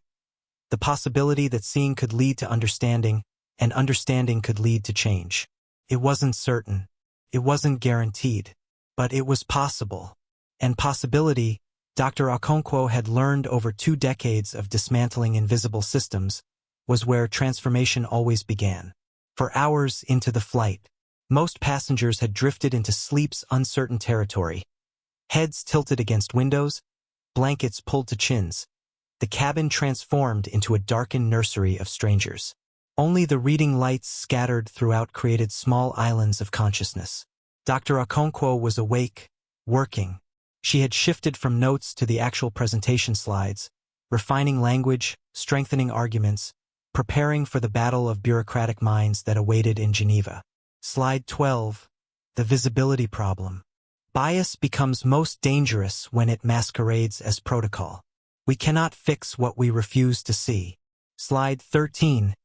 The possibility that seeing could lead to understanding, and understanding could lead to change. It wasn't certain. It wasn't guaranteed. But it was possible. And possibility, Dr. Okonkwo had learned over 2 decades of dismantling invisible systems, was where transformation always began. For hours into the flight, most passengers had drifted into sleep's uncertain territory. Heads tilted against windows, blankets pulled to chins. The cabin transformed into a darkened nursery of strangers. Only the reading lights scattered throughout created small islands of consciousness. Dr. Okonkwo was awake, working. She had shifted from notes to the actual presentation slides, refining language, strengthening arguments, preparing for the battle of bureaucratic minds that awaited in Geneva. Slide 12. The visibility problem. Bias becomes most dangerous when it masquerades as protocol. We cannot fix what we refuse to see. Slide 13.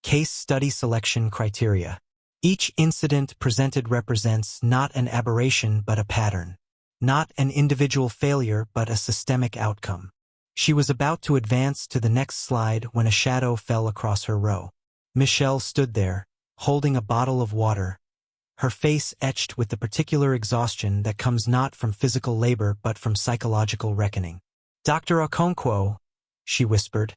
Case study selection criteria. Each incident presented represents not an aberration but a pattern. Not an individual failure but a systemic outcome. She was about to advance to the next slide when a shadow fell across her row. Michelle stood there, holding a bottle of water, her face etched with the particular exhaustion that comes not from physical labor but from psychological reckoning. "Dr. Okonkwo," she whispered,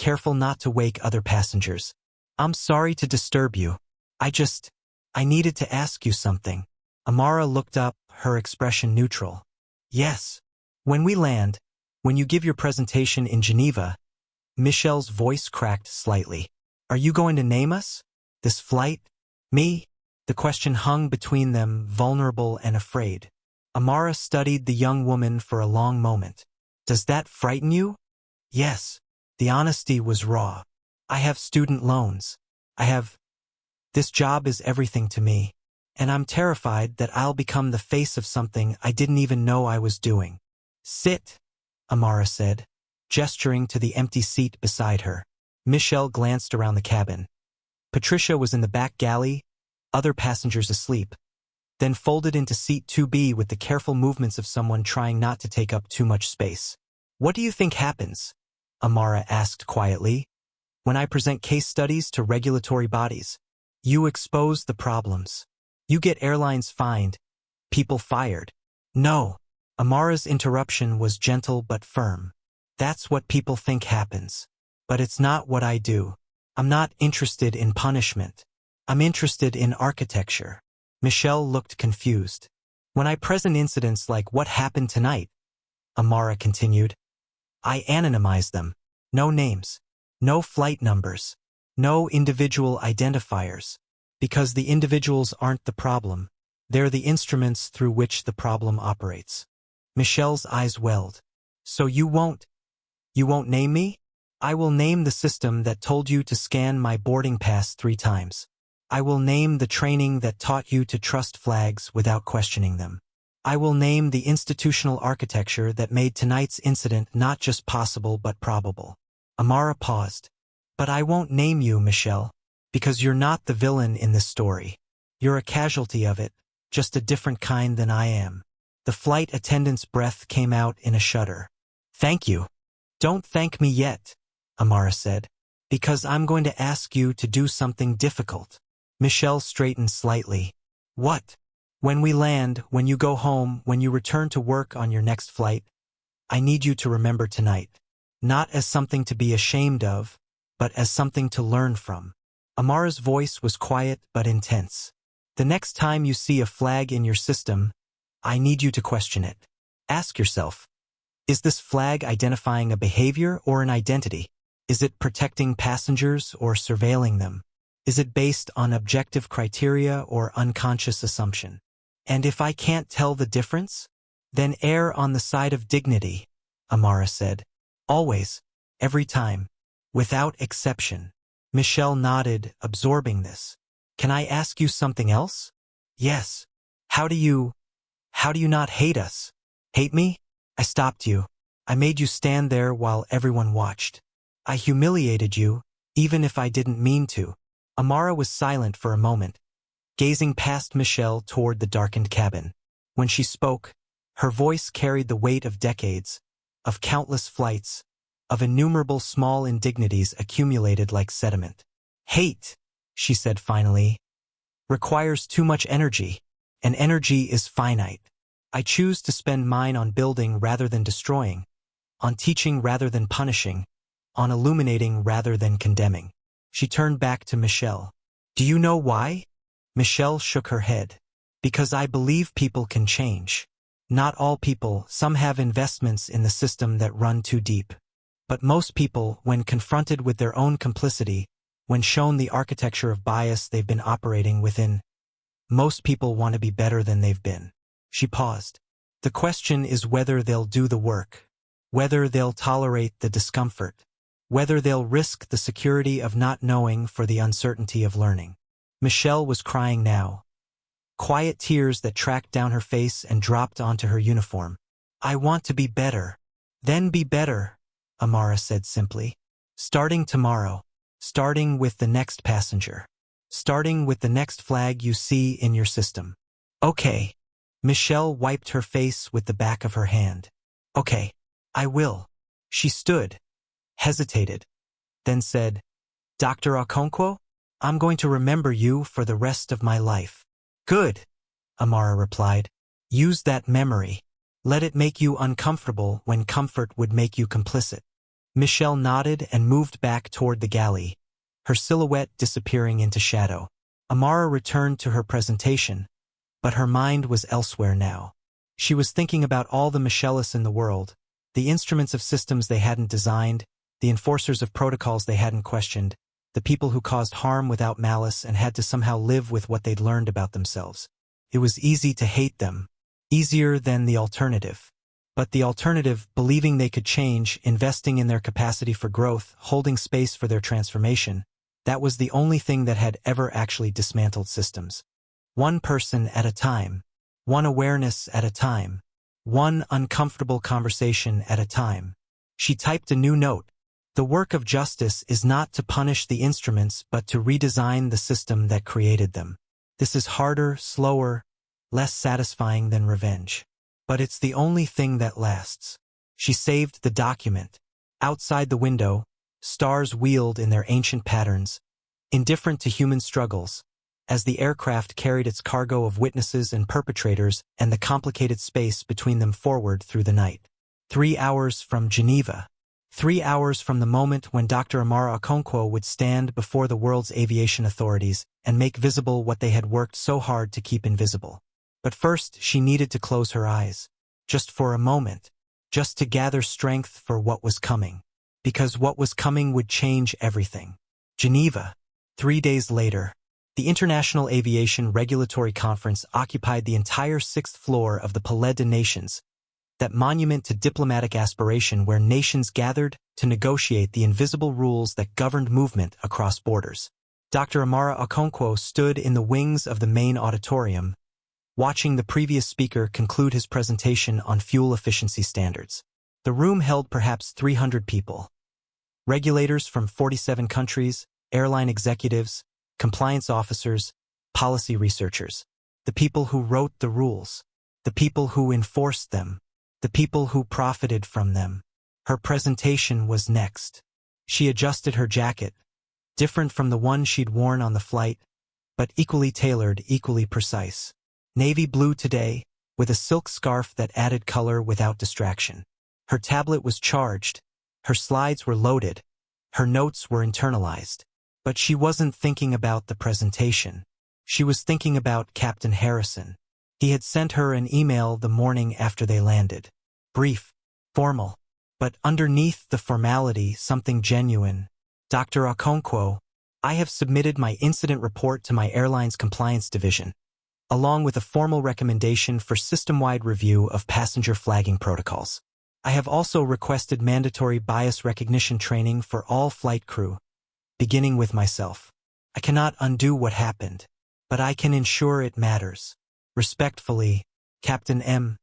careful not to wake other passengers. I'm sorry to disturb you. I needed to ask you something. Amara looked up, her expression neutral. Yes. When we land, when you give your presentation in Geneva, Michelle's voice cracked slightly. Are you going to name us? This flight? Me? The question hung between them, vulnerable and afraid. Amara studied the young woman for a long moment. Does that frighten you? Yes. The honesty was raw. I have student loans. This job is everything to me. And I'm terrified that I'll become the face of something I didn't even know I was doing. Sit, Amara said, gesturing to the empty seat beside her. Michelle glanced around the cabin. Patricia was in the back galley, other passengers asleep, then folded into seat 2B with the careful movements of someone trying not to take up too much space. What do you think happens? Amara asked quietly. When I present case studies to regulatory bodies, you expose the problems. You get airlines fined, people fired. No. Amara's interruption was gentle but firm. That's what people think happens. But it's not what I do. I'm not interested in punishment. I'm interested in architecture. Michelle looked confused. When I present incidents like what happened tonight, Amara continued, I anonymize them. No names. No flight numbers. No individual identifiers. Because the individuals aren't the problem. They're the instruments through which the problem operates. Michelle's eyes welled. So you won't name me? I will name the system that told you to scan my boarding pass 3 times. I will name the training that taught you to trust flags without questioning them. I will name the institutional architecture that made tonight's incident not just possible but probable. Amara paused. But I won't name you, Michelle, because you're not the villain in this story. You're a casualty of it, just a different kind than I am. The flight attendant's breath came out in a shudder. Thank you. Don't thank me yet, Amara said, because I'm going to ask you to do something difficult. Michelle straightened slightly. What? When we land, when you go home, when you return to work on your next flight, I need you to remember tonight. Not as something to be ashamed of, but as something to learn from. Amara's voice was quiet but intense. The next time you see a flag in your system, I need you to question it. Ask yourself, is this flag identifying a behavior or an identity? Is it protecting passengers or surveilling them? Is it based on objective criteria or unconscious assumption? And if I can't tell the difference, then err on the side of dignity, Amara said. Always, every time, without exception. Michelle nodded, absorbing this. Can I ask you something else? Yes. How do you not hate us? Hate me? I stopped you. I made you stand there while everyone watched. I humiliated you, even if I didn't mean to. Amara was silent for a moment, gazing past Michelle toward the darkened cabin. When she spoke, her voice carried the weight of decades, of countless flights, of innumerable small indignities accumulated like sediment. Hate, she said finally, requires too much energy, and energy is finite. I choose to spend mine on building rather than destroying, on teaching rather than punishing, on illuminating rather than condemning. She turned back to Michelle. Do you know why? Michelle shook her head. Because I believe people can change. Not all people, some have investments in the system that run too deep. But most people, when confronted with their own complicity, when shown the architecture of bias they've been operating within, most people want to be better than they've been. She paused. The question is whether they'll do the work, whether they'll tolerate the discomfort, whether they'll risk the security of not knowing for the uncertainty of learning. Michelle was crying now. Quiet tears that tracked down her face and dropped onto her uniform. I want to be better. Then be better, Amara said simply. Starting tomorrow. Starting with the next passenger. Starting with the next flag you see in your system. Okay. Michelle wiped her face with the back of her hand. Okay. I will. She stood, hesitated, then said, Dr. Okonkwo, I'm going to remember you for the rest of my life. Good, Amara replied. Use that memory. Let it make you uncomfortable when comfort would make you complicit. Michelle nodded and moved back toward the galley, her silhouette disappearing into shadow. Amara returned to her presentation, but her mind was elsewhere now. She was thinking about all the Michelists in the world, the instruments of systems they hadn't designed, the enforcers of protocols they hadn't questioned, the people who caused harm without malice and had to somehow live with what they'd learned about themselves. It was easy to hate them, easier than the alternative. But the alternative, believing they could change, investing in their capacity for growth, holding space for their transformation, that was the only thing that had ever actually dismantled systems. One person at a time, one awareness at a time, one uncomfortable conversation at a time. She typed a new note. The work of justice is not to punish the instruments but to redesign the system that created them. This is harder, slower, less satisfying than revenge. But it's the only thing that lasts. She saved the document. Outside the window, stars wheeled in their ancient patterns, indifferent to human struggles, as the aircraft carried its cargo of witnesses and perpetrators and the complicated space between them forward through the night. 3 hours from Geneva. 3 hours from the moment when Dr. Amara Okonkwo would stand before the world's aviation authorities and make visible what they had worked so hard to keep invisible. But first, she needed to close her eyes. Just for a moment. Just to gather strength for what was coming. Because what was coming would change everything. Geneva. 3 days later. The International Aviation Regulatory Conference occupied the entire 6th floor of the Palais des Nations, that monument to diplomatic aspiration where nations gathered to negotiate the invisible rules that governed movement across borders. Dr. Amara Okonkwo stood in the wings of the main auditorium, watching the previous speaker conclude his presentation on fuel efficiency standards. The room held perhaps 300 people. Regulators from 47 countries, airline executives, compliance officers, policy researchers, the people who wrote the rules, the people who enforced them, the people who profited from them. Her presentation was next. She adjusted her jacket, different from the one she'd worn on the flight, but equally tailored, equally precise. Navy blue today, with a silk scarf that added color without distraction. Her tablet was charged, her slides were loaded, her notes were internalized. But she wasn't thinking about the presentation. She was thinking about Captain Harrison. He had sent her an email the morning after they landed. Brief, formal, but underneath the formality, something genuine. Dr. Okonkwo, I have submitted my incident report to my airline's compliance division, along with a formal recommendation for system-wide review of passenger flagging protocols. I have also requested mandatory bias recognition training for all flight crew, beginning with myself. I cannot undo what happened, but I can ensure it matters. Respectfully, Captain M.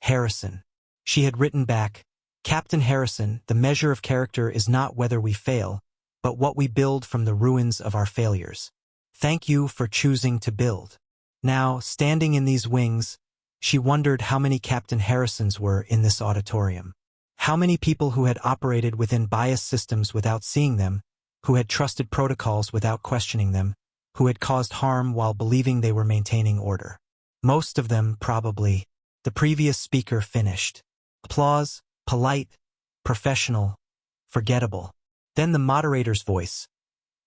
Harrison. She had written back, Captain Harrison, the measure of character is not whether we fail, but what we build from the ruins of our failures. Thank you for choosing to build. Now, standing in these wings, she wondered how many Captain Harrisons were in this auditorium. How many people who had operated within biased systems without seeing them, who had trusted protocols without questioning them, who had caused harm while believing they were maintaining order. Most of them, probably. The previous speaker finished. Applause, polite, professional, forgettable. Then the moderator's voice.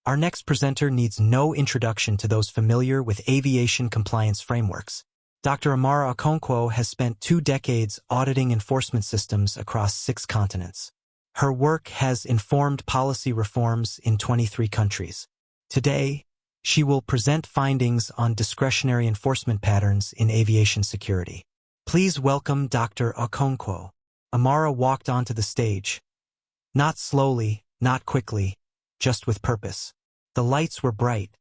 Our next presenter needs no introduction to those familiar with aviation compliance frameworks. Dr. Amara Okonkwo has spent 2 decades auditing enforcement systems across 6 continents. Her work has informed policy reforms in 23 countries. Today, she will present findings on discretionary enforcement patterns in aviation security. Please welcome Dr. Okonkwo. Amara walked onto the stage. Not slowly, not quickly, just with purpose. The lights were bright.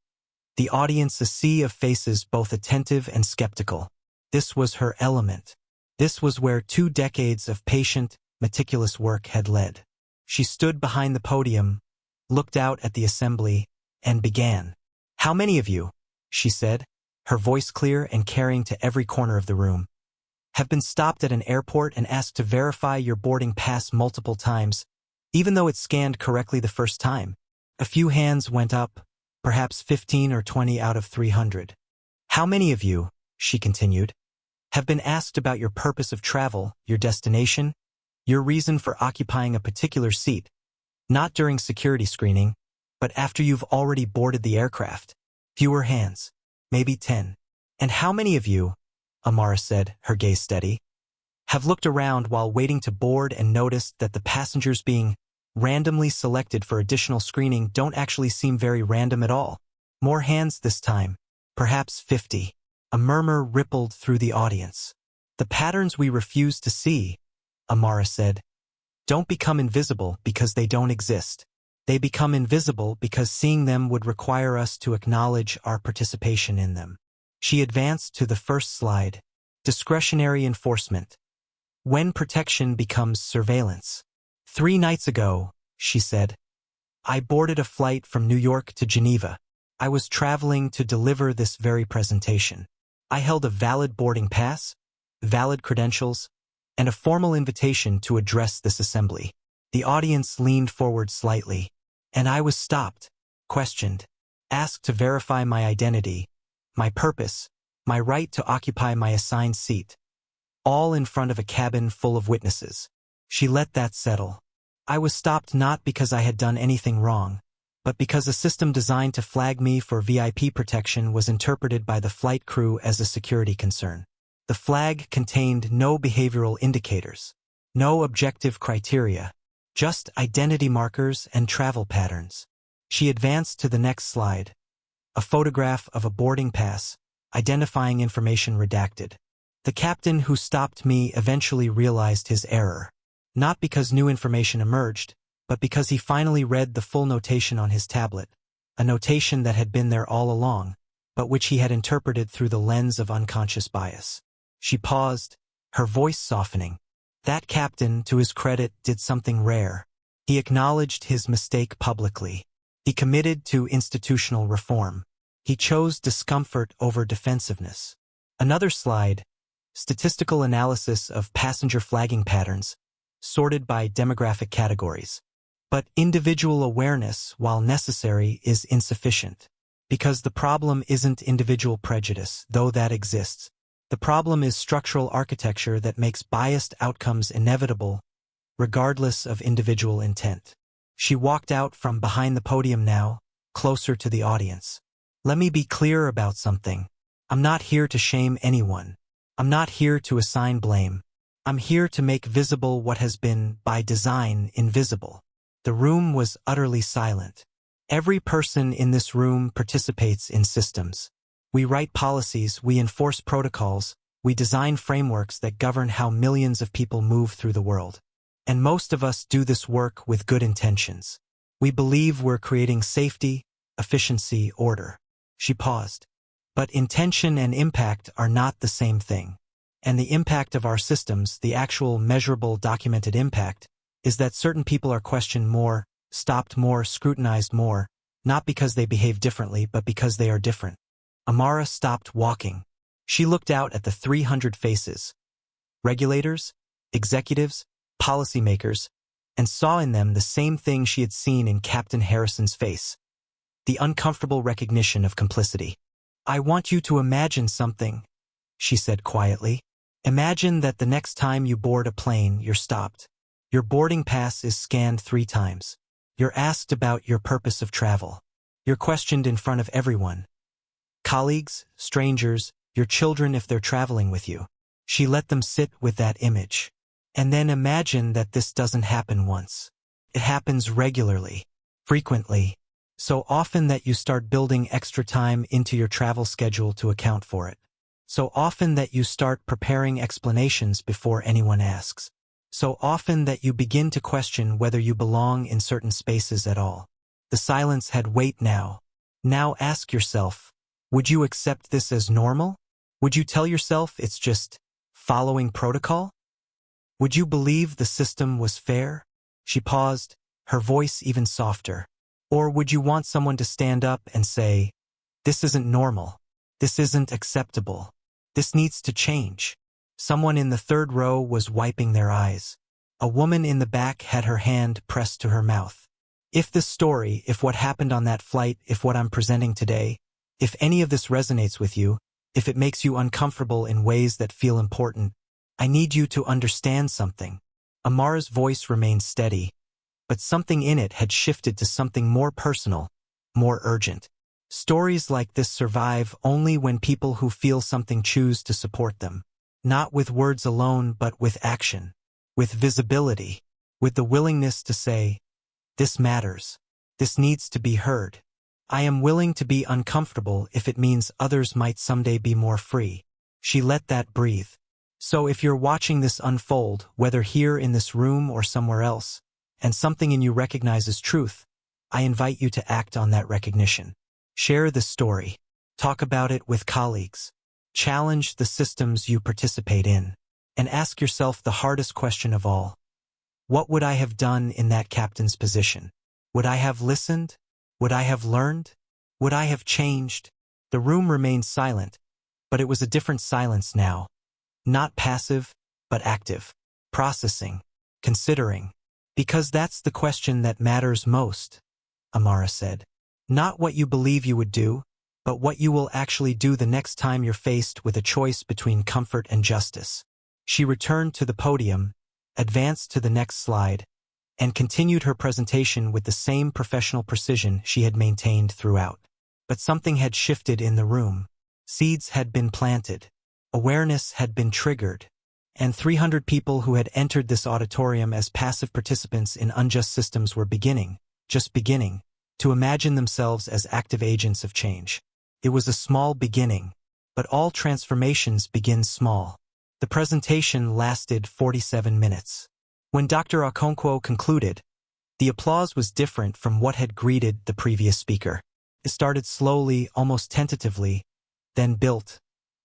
The audience a sea of faces both attentive and skeptical. This was her element. This was where 2 decades of patient, meticulous work had led. She stood behind the podium, looked out at the assembly, and began. How many of you, she said, her voice clear and carrying to every corner of the room, have been stopped at an airport and asked to verify your boarding pass multiple times, even though it scanned correctly the first time? A few hands went up, perhaps 15 or 20 out of 300. How many of you, she continued, have been asked about your purpose of travel, your destination, Your reason for occupying a particular seat, not during security screening, but after you've already boarded the aircraft. Fewer hands. Maybe 10. And how many of you, Amara said, her gaze steady, have looked around while waiting to board and noticed that the passengers being randomly selected for additional screening don't actually seem very random at all? More hands this time, perhaps 50. A murmur rippled through the audience. The patterns we refuse to see, Amara said, don't become invisible because they don't exist. They become invisible because seeing them would require us to acknowledge our participation in them. She advanced to the first slide. Discretionary enforcement. When protection becomes surveillance. 3 nights ago, she said, I boarded a flight from New York to Geneva. I was traveling to deliver this very presentation. I held a valid boarding pass, valid credentials, and a formal invitation to address this assembly. The audience leaned forward slightly, and I was stopped, questioned, asked to verify my identity, my purpose, my right to occupy my assigned seat, all in front of a cabin full of witnesses. She let that settle. I was stopped not because I had done anything wrong, but because a system designed to flag me for VIP protection was interpreted by the flight crew as a security concern. The flag contained no behavioral indicators, no objective criteria, just identity markers and travel patterns. She advanced to the next slide. A photograph of a boarding pass, identifying information redacted. The captain who stopped me eventually realized his error, not because new information emerged, but because he finally read the full notation on his tablet, a notation that had been there all along, but which he had interpreted through the lens of unconscious bias. She paused, her voice softening. That captain, to his credit, did something rare. He acknowledged his mistake publicly. He committed to institutional reform. He chose discomfort over defensiveness. Another slide, statistical analysis of passenger flagging patterns, sorted by demographic categories. But individual awareness, while necessary, is insufficient. Because the problem isn't individual prejudice, though that exists. The problem is structural architecture that makes biased outcomes inevitable, regardless of individual intent. She walked out from behind the podium now, closer to the audience. Let me be clear about something. I'm not here to shame anyone. I'm not here to assign blame. I'm here to make visible what has been, by design, invisible. The room was utterly silent. Every person in this room participates in systems. We write policies, we enforce protocols, we design frameworks that govern how millions of people move through the world. And most of us do this work with good intentions. We believe we're creating safety, efficiency, order. She paused. But intention and impact are not the same thing. And the impact of our systems, the actual measurable documented impact, is that certain people are questioned more, stopped more, scrutinized more, not because they behave differently, but because they are different. Amara stopped walking. She looked out at the 300 faces, regulators, executives, policymakers, and saw in them the same thing she had seen in Captain Harrison's face, the uncomfortable recognition of complicity. I want you to imagine something, she said quietly. Imagine that the next time you board a plane, you're stopped. Your boarding pass is scanned 3 times. You're asked about your purpose of travel. You're questioned in front of everyone. Colleagues, strangers, your children if they're traveling with you. She let them sit with that image. And then imagine that this doesn't happen once. It happens regularly, frequently, so often that you start building extra time into your travel schedule to account for it. So often that you start preparing explanations before anyone asks. So often that you begin to question whether you belong in certain spaces at all. The silence had weight now. Now ask yourself, would you accept this as normal? Would you tell yourself it's just following protocol? Would you believe the system was fair? She paused, her voice even softer. Or would you want someone to stand up and say, this isn't normal. This isn't acceptable. This needs to change. Someone in the 3rd row was wiping their eyes. A woman in the back had her hand pressed to her mouth. If this story, if what happened on that flight, if what I'm presenting today, if any of this resonates with you, if it makes you uncomfortable in ways that feel important, I need you to understand something. Amara's voice remained steady, but something in it had shifted to something more personal, more urgent. Stories like this survive only when people who feel something choose to support them. Not with words alone, but with action, with visibility, with the willingness to say, "This matters. This needs to be heard. I am willing to be uncomfortable if it means others might someday be more free." She let that breathe. So if you're watching this unfold, whether here in this room or somewhere else, and something in you recognizes truth, I invite you to act on that recognition. Share this story. Talk about it with colleagues. Challenge the systems you participate in. And ask yourself the hardest question of all. What would I have done in that captain's position? Would I have listened? Would I have learned? Would I have changed? The room remained silent, but it was a different silence now. Not passive, but active. Processing. Considering. Because that's the question that matters most, Amara said. Not what you believe you would do, but what you will actually do the next time you're faced with a choice between comfort and justice. She returned to the podium, advanced to the next slide, and continued her presentation with the same professional precision she had maintained throughout. But something had shifted in the room. Seeds had been planted. Awareness had been triggered. And 300 people who had entered this auditorium as passive participants in unjust systems were just beginning, to imagine themselves as active agents of change. It was a small beginning, but all transformations begin small. The presentation lasted 47 minutes. When Dr. Okonkwo concluded, the applause was different from what had greeted the previous speaker. It started slowly, almost tentatively, then built,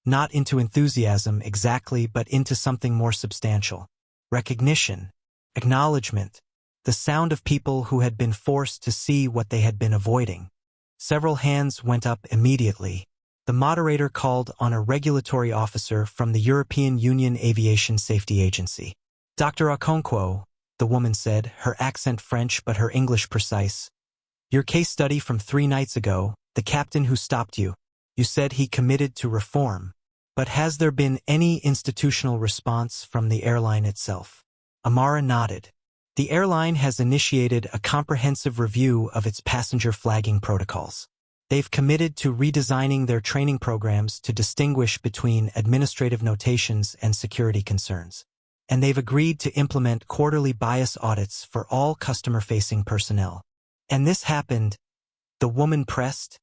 not into enthusiasm exactly, but into something more substantial. Recognition, acknowledgement, the sound of people who had been forced to see what they had been avoiding. Several hands went up immediately. The moderator called on a regulatory officer from the European Union Aviation Safety Agency. "Dr. Okonkwo," the woman said, her accent French but her English precise. "Your case study from 3 nights ago, the captain who stopped you. You said he committed to reform. But has there been any institutional response from the airline itself?" Amara nodded. "The airline has initiated a comprehensive review of its passenger flagging protocols. They've committed to redesigning their training programs to distinguish between administrative notations and security concerns. And they've agreed to implement quarterly bias audits for all customer-facing personnel. And this happened," the woman pressed,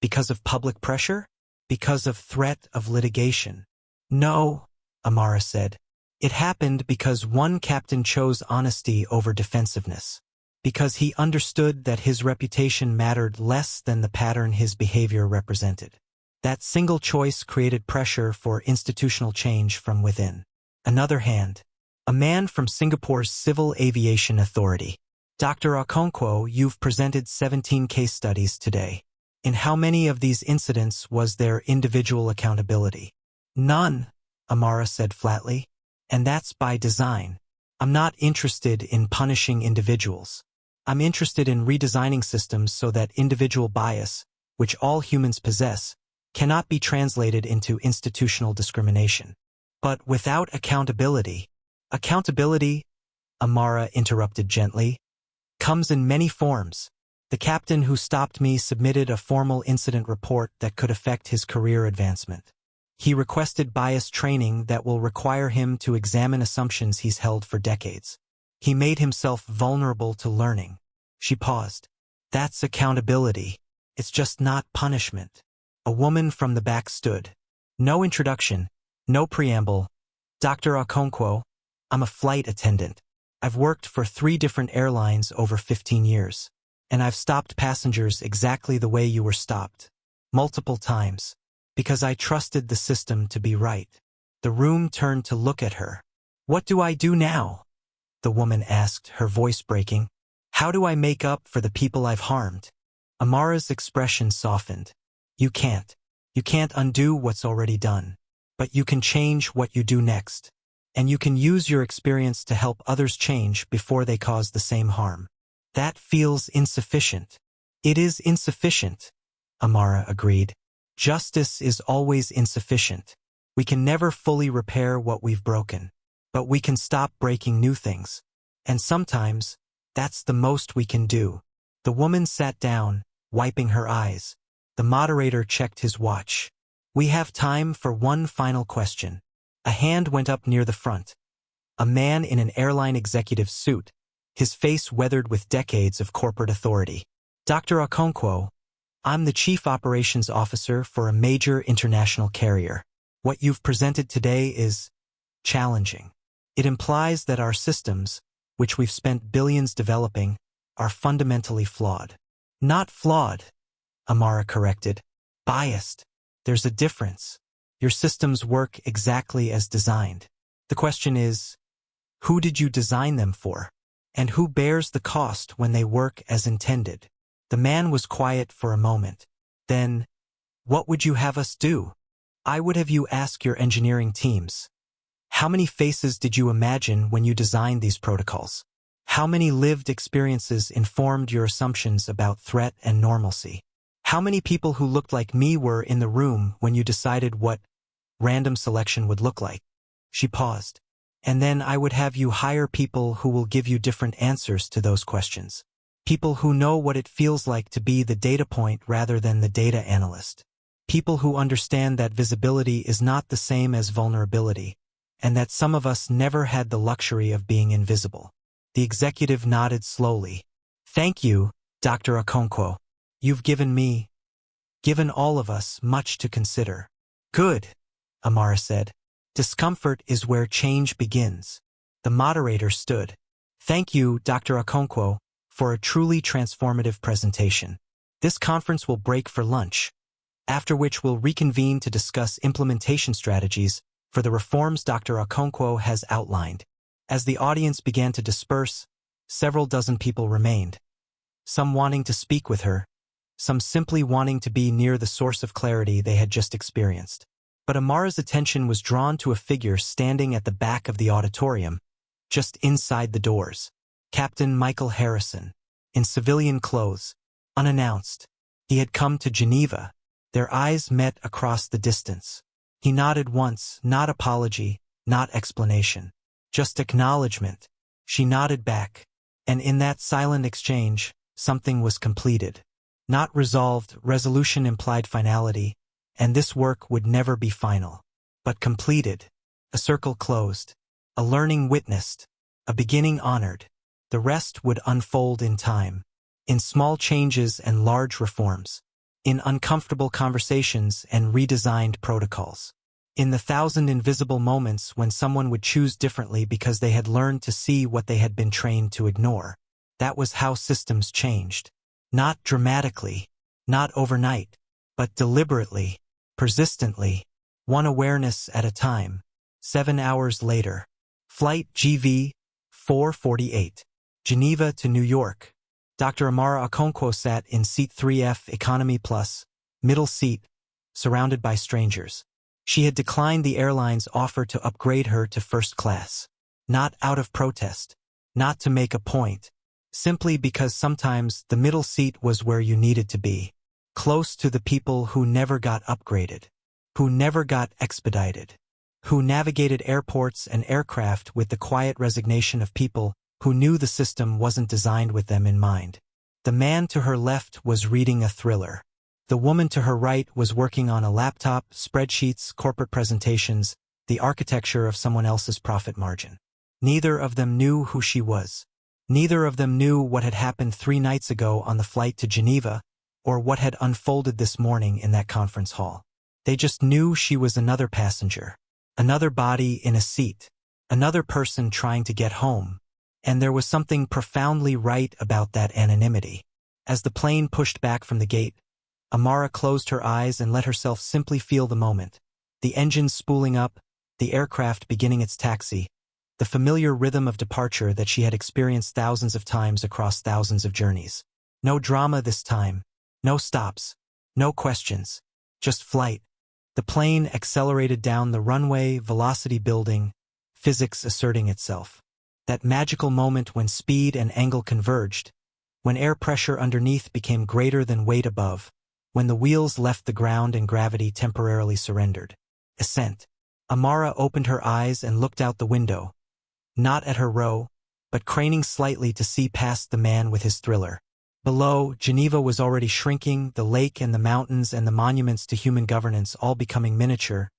"because of public pressure? Because of threat of litigation?" "No," Amara said. "It happened because one captain chose honesty over defensiveness. Because he understood that his reputation mattered less than the pattern his behavior represented. That single choice created pressure for institutional change from within." Another hand. A man from Singapore's Civil Aviation Authority. "Dr. Okonkwo, you've presented 17 case studies today. In how many of these incidents was there individual accountability?" "None," Amara said flatly. "And that's by design. I'm not interested in punishing individuals. I'm interested in redesigning systems so that individual bias, which all humans possess, cannot be translated into institutional discrimination." "But without accountability..." "Accountability," Amara interrupted gently, "comes in many forms. The captain who stopped me submitted a formal incident report that could affect his career advancement. He requested bias training that will require him to examine assumptions he's held for decades. He made himself vulnerable to learning." She paused. "That's accountability. It's just not punishment." A woman from the back stood. No introduction, no preamble. "Dr. Okonkwo, I'm a flight attendant. I've worked for 3 different airlines over 15 years. And I've stopped passengers exactly the way you were stopped. Multiple times. Because I trusted the system to be right." The room turned to look at her. "What do I do now?" the woman asked, her voice breaking. "How do I make up for the people I've harmed?" Amara's expression softened. You can't. You can't undo what's already done. But you can change what you do next. And you can use your experience to help others change before they cause the same harm. "That feels insufficient." "It is insufficient," Amara agreed. "Justice is always insufficient. We can never fully repair what we've broken. but we can stop breaking new things. And sometimes, that's the most we can do. The woman sat down, wiping her eyes. The moderator checked his watch. We have time for one final question. A hand went up near the front. A man in an airline executive's suit, his face weathered with decades of corporate authority. Dr. Okonkwo, I'm the Chief Operations Officer for a major international carrier. What you've presented today is challenging. It implies that our systems, which we've spent billions developing, are fundamentally flawed. Not flawed, Amara corrected. Biased. There's a difference. Your systems work exactly as designed. The question is, who did you design them for? And who bears the cost when they work as intended? The man was quiet for a moment. Then, what would you have us do? I would have you ask your engineering teams. How many faces did you imagine when you designed these protocols? How many lived experiences informed your assumptions about threat and normalcy? How many people who looked like me were in the room when you decided what random selection would look like? She paused. And then I would have you hire people who will give you different answers to those questions. People who know what it feels like to be the data point rather than the data analyst. People who understand that visibility is not the same as vulnerability, and that some of us never had the luxury of being invisible. The executive nodded slowly. Thank you, Dr. Okonkwo. You've given all of us, much to consider. Good, Amara said. Discomfort is where change begins. The moderator stood. Thank you, Dr. Okonkwo, for a truly transformative presentation. This conference will break for lunch, after which we'll reconvene to discuss implementation strategies for the reforms Dr. Okonkwo has outlined. As the audience began to disperse, several dozen people remained, some wanting to speak with her, some simply wanting to be near the source of clarity they had just experienced. But Amara's attention was drawn to a figure standing at the back of the auditorium, just inside the doors. Captain Michael Harrison, in civilian clothes, unannounced. He had come to Geneva. Their eyes met across the distance. He nodded once, not apology, not explanation, just acknowledgement. She nodded back, and in that silent exchange, something was completed. Not resolved, resolution implied finality, and this work would never be final. But completed, a circle closed, a learning witnessed, a beginning honored. The rest would unfold in time, in small changes and large reforms, in uncomfortable conversations and redesigned protocols, in the 1,000 invisible moments when someone would choose differently because they had learned to see what they had been trained to ignore. That was how systems changed. Not dramatically, not overnight, but deliberately, persistently, one awareness at a time. 7 hours later. Flight GV 448. Geneva to New York. Dr. Amara Okonkwo sat in seat 3F Economy Plus, middle seat, surrounded by strangers. She had declined the airline's offer to upgrade her to first class. Not out of protest, not to make a point, simply because sometimes the middle seat was where you needed to be, close to the people who never got upgraded, who never got expedited, who navigated airports and aircraft with the quiet resignation of people who knew the system wasn't designed with them in mind. The man to her left was reading a thriller. The woman to her right was working on a laptop, spreadsheets, corporate presentations, the architecture of someone else's profit margin. Neither of them knew who she was. Neither of them knew what had happened 3 nights ago on the flight to Geneva, or what had unfolded this morning in that conference hall. They just knew she was another passenger, another body in a seat, another person trying to get home. And there was something profoundly right about that anonymity. As the plane pushed back from the gate, Amara closed her eyes and let herself simply feel the moment. The engines spooling up, the aircraft beginning its taxi, the familiar rhythm of departure that she had experienced thousands of times across thousands of journeys. No drama this time, no stops, no questions, just flight. The plane accelerated down the runway, velocity building, physics asserting itself. That magical moment when speed and angle converged, when air pressure underneath became greater than weight above, when the wheels left the ground and gravity temporarily surrendered. Ascent. Amara opened her eyes and looked out the window, not at her row, but craning slightly to see past the man with his thriller. Below, Geneva was already shrinking, the lake and the mountains and the monuments to human governance all becoming miniature,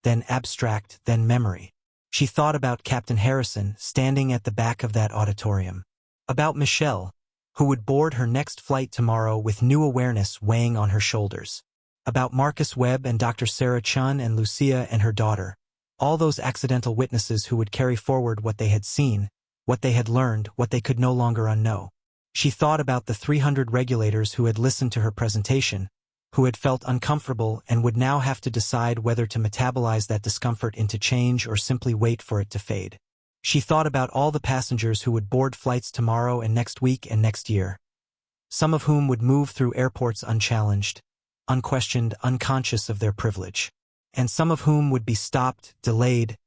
then abstract, then memory. She thought about Captain Harrison standing at the back of that auditorium. About Michelle, who would board her next flight tomorrow with new awareness weighing on her shoulders. About Marcus Webb and Dr. Sarah Chun and Lucia and her daughter. All those accidental witnesses who would carry forward what they had seen, what they had learned, what they could no longer unknow. She thought about the 300 regulators who had listened to her presentation, who had felt uncomfortable and would now have to decide whether to metabolize that discomfort into change or simply wait for it to fade. She thought about all the passengers who would board flights tomorrow and next week and next year, some of whom would move through airports unchallenged, unquestioned, unconscious of their privilege, and some of whom would be stopped, delayed,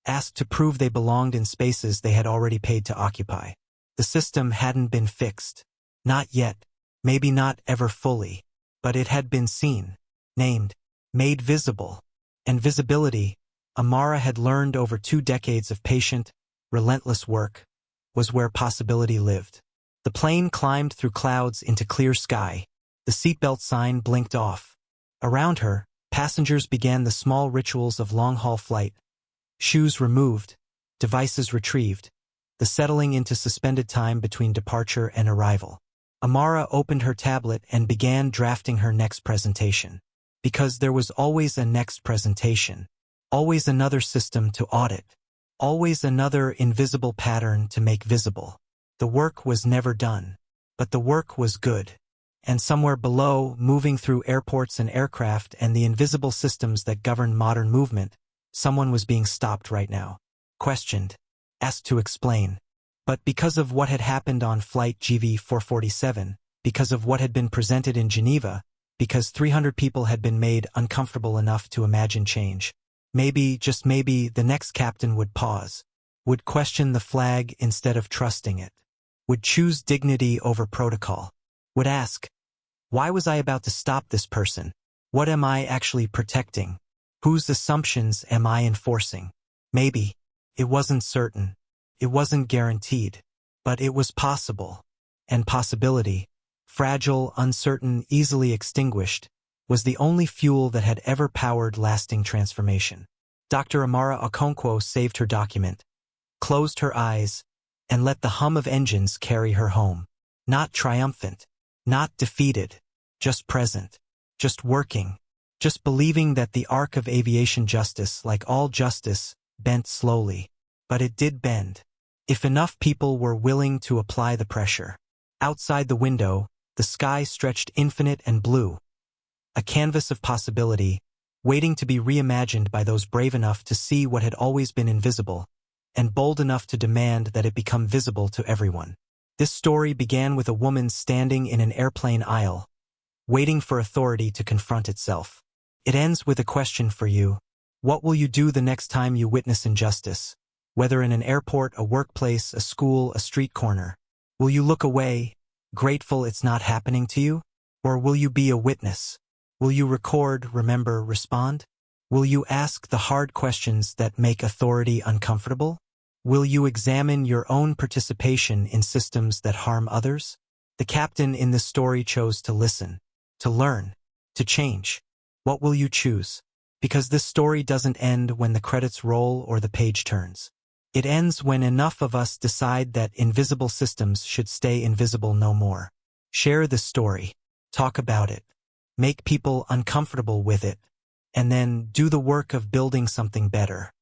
asked to prove they belonged in spaces they had already paid to occupy. The system hadn't been fixed. Not yet, maybe not ever fully. But it had been seen, named, made visible. And visibility, Amara had learned over 2 decades of patient, relentless work, was where possibility lived. The plane climbed through clouds into clear sky. The seatbelt sign blinked off. Around her, passengers began the small rituals of long-haul flight. Shoes removed, devices retrieved, the settling into suspended time between departure and arrival. Amara opened her tablet and began drafting her next presentation. Because there was always a next presentation, always another system to audit, always another invisible pattern to make visible. The work was never done, but the work was good. And somewhere below, moving through airports and aircraft and the invisible systems that govern modern movement, someone was being stopped right now, questioned, asked to explain. But because of what had happened on Flight GV447, because of what had been presented in Geneva, because 300 people had been made uncomfortable enough to imagine change, maybe, just maybe, the next captain would pause, would question the flag instead of trusting it, would choose dignity over protocol, would ask, why was I about to stop this person? What am I actually protecting? Whose assumptions am I enforcing? Maybe. It wasn't certain. It wasn't guaranteed, but it was possible. And possibility, fragile, uncertain, easily extinguished, was the only fuel that had ever powered lasting transformation. Dr. Amara Okonkwo saved her document, closed her eyes, and let the hum of engines carry her home. Not triumphant, not defeated, just present, just working, just believing that the arc of aviation justice, like all justice, bent slowly. But it did bend. If enough people were willing to apply the pressure. Outside the window, the sky stretched infinite and blue. A canvas of possibility, waiting to be reimagined by those brave enough to see what had always been invisible, and bold enough to demand that it become visible to everyone. This story began with a woman standing in an airplane aisle, waiting for authority to confront itself. It ends with a question for you. What will you do the next time you witness injustice? Whether in an airport, a workplace, a school, a street corner. Will you look away, grateful it's not happening to you? Or will you be a witness? Will you record, remember, respond? Will you ask the hard questions that make authority uncomfortable? Will you examine your own participation in systems that harm others? The captain in this story chose to listen, to learn, to change. What will you choose? Because this story doesn't end when the credits roll or the page turns. It ends when enough of us decide that invisible systems should stay invisible no more. Share the story. Talk about it. Make people uncomfortable with it. And then do the work of building something better.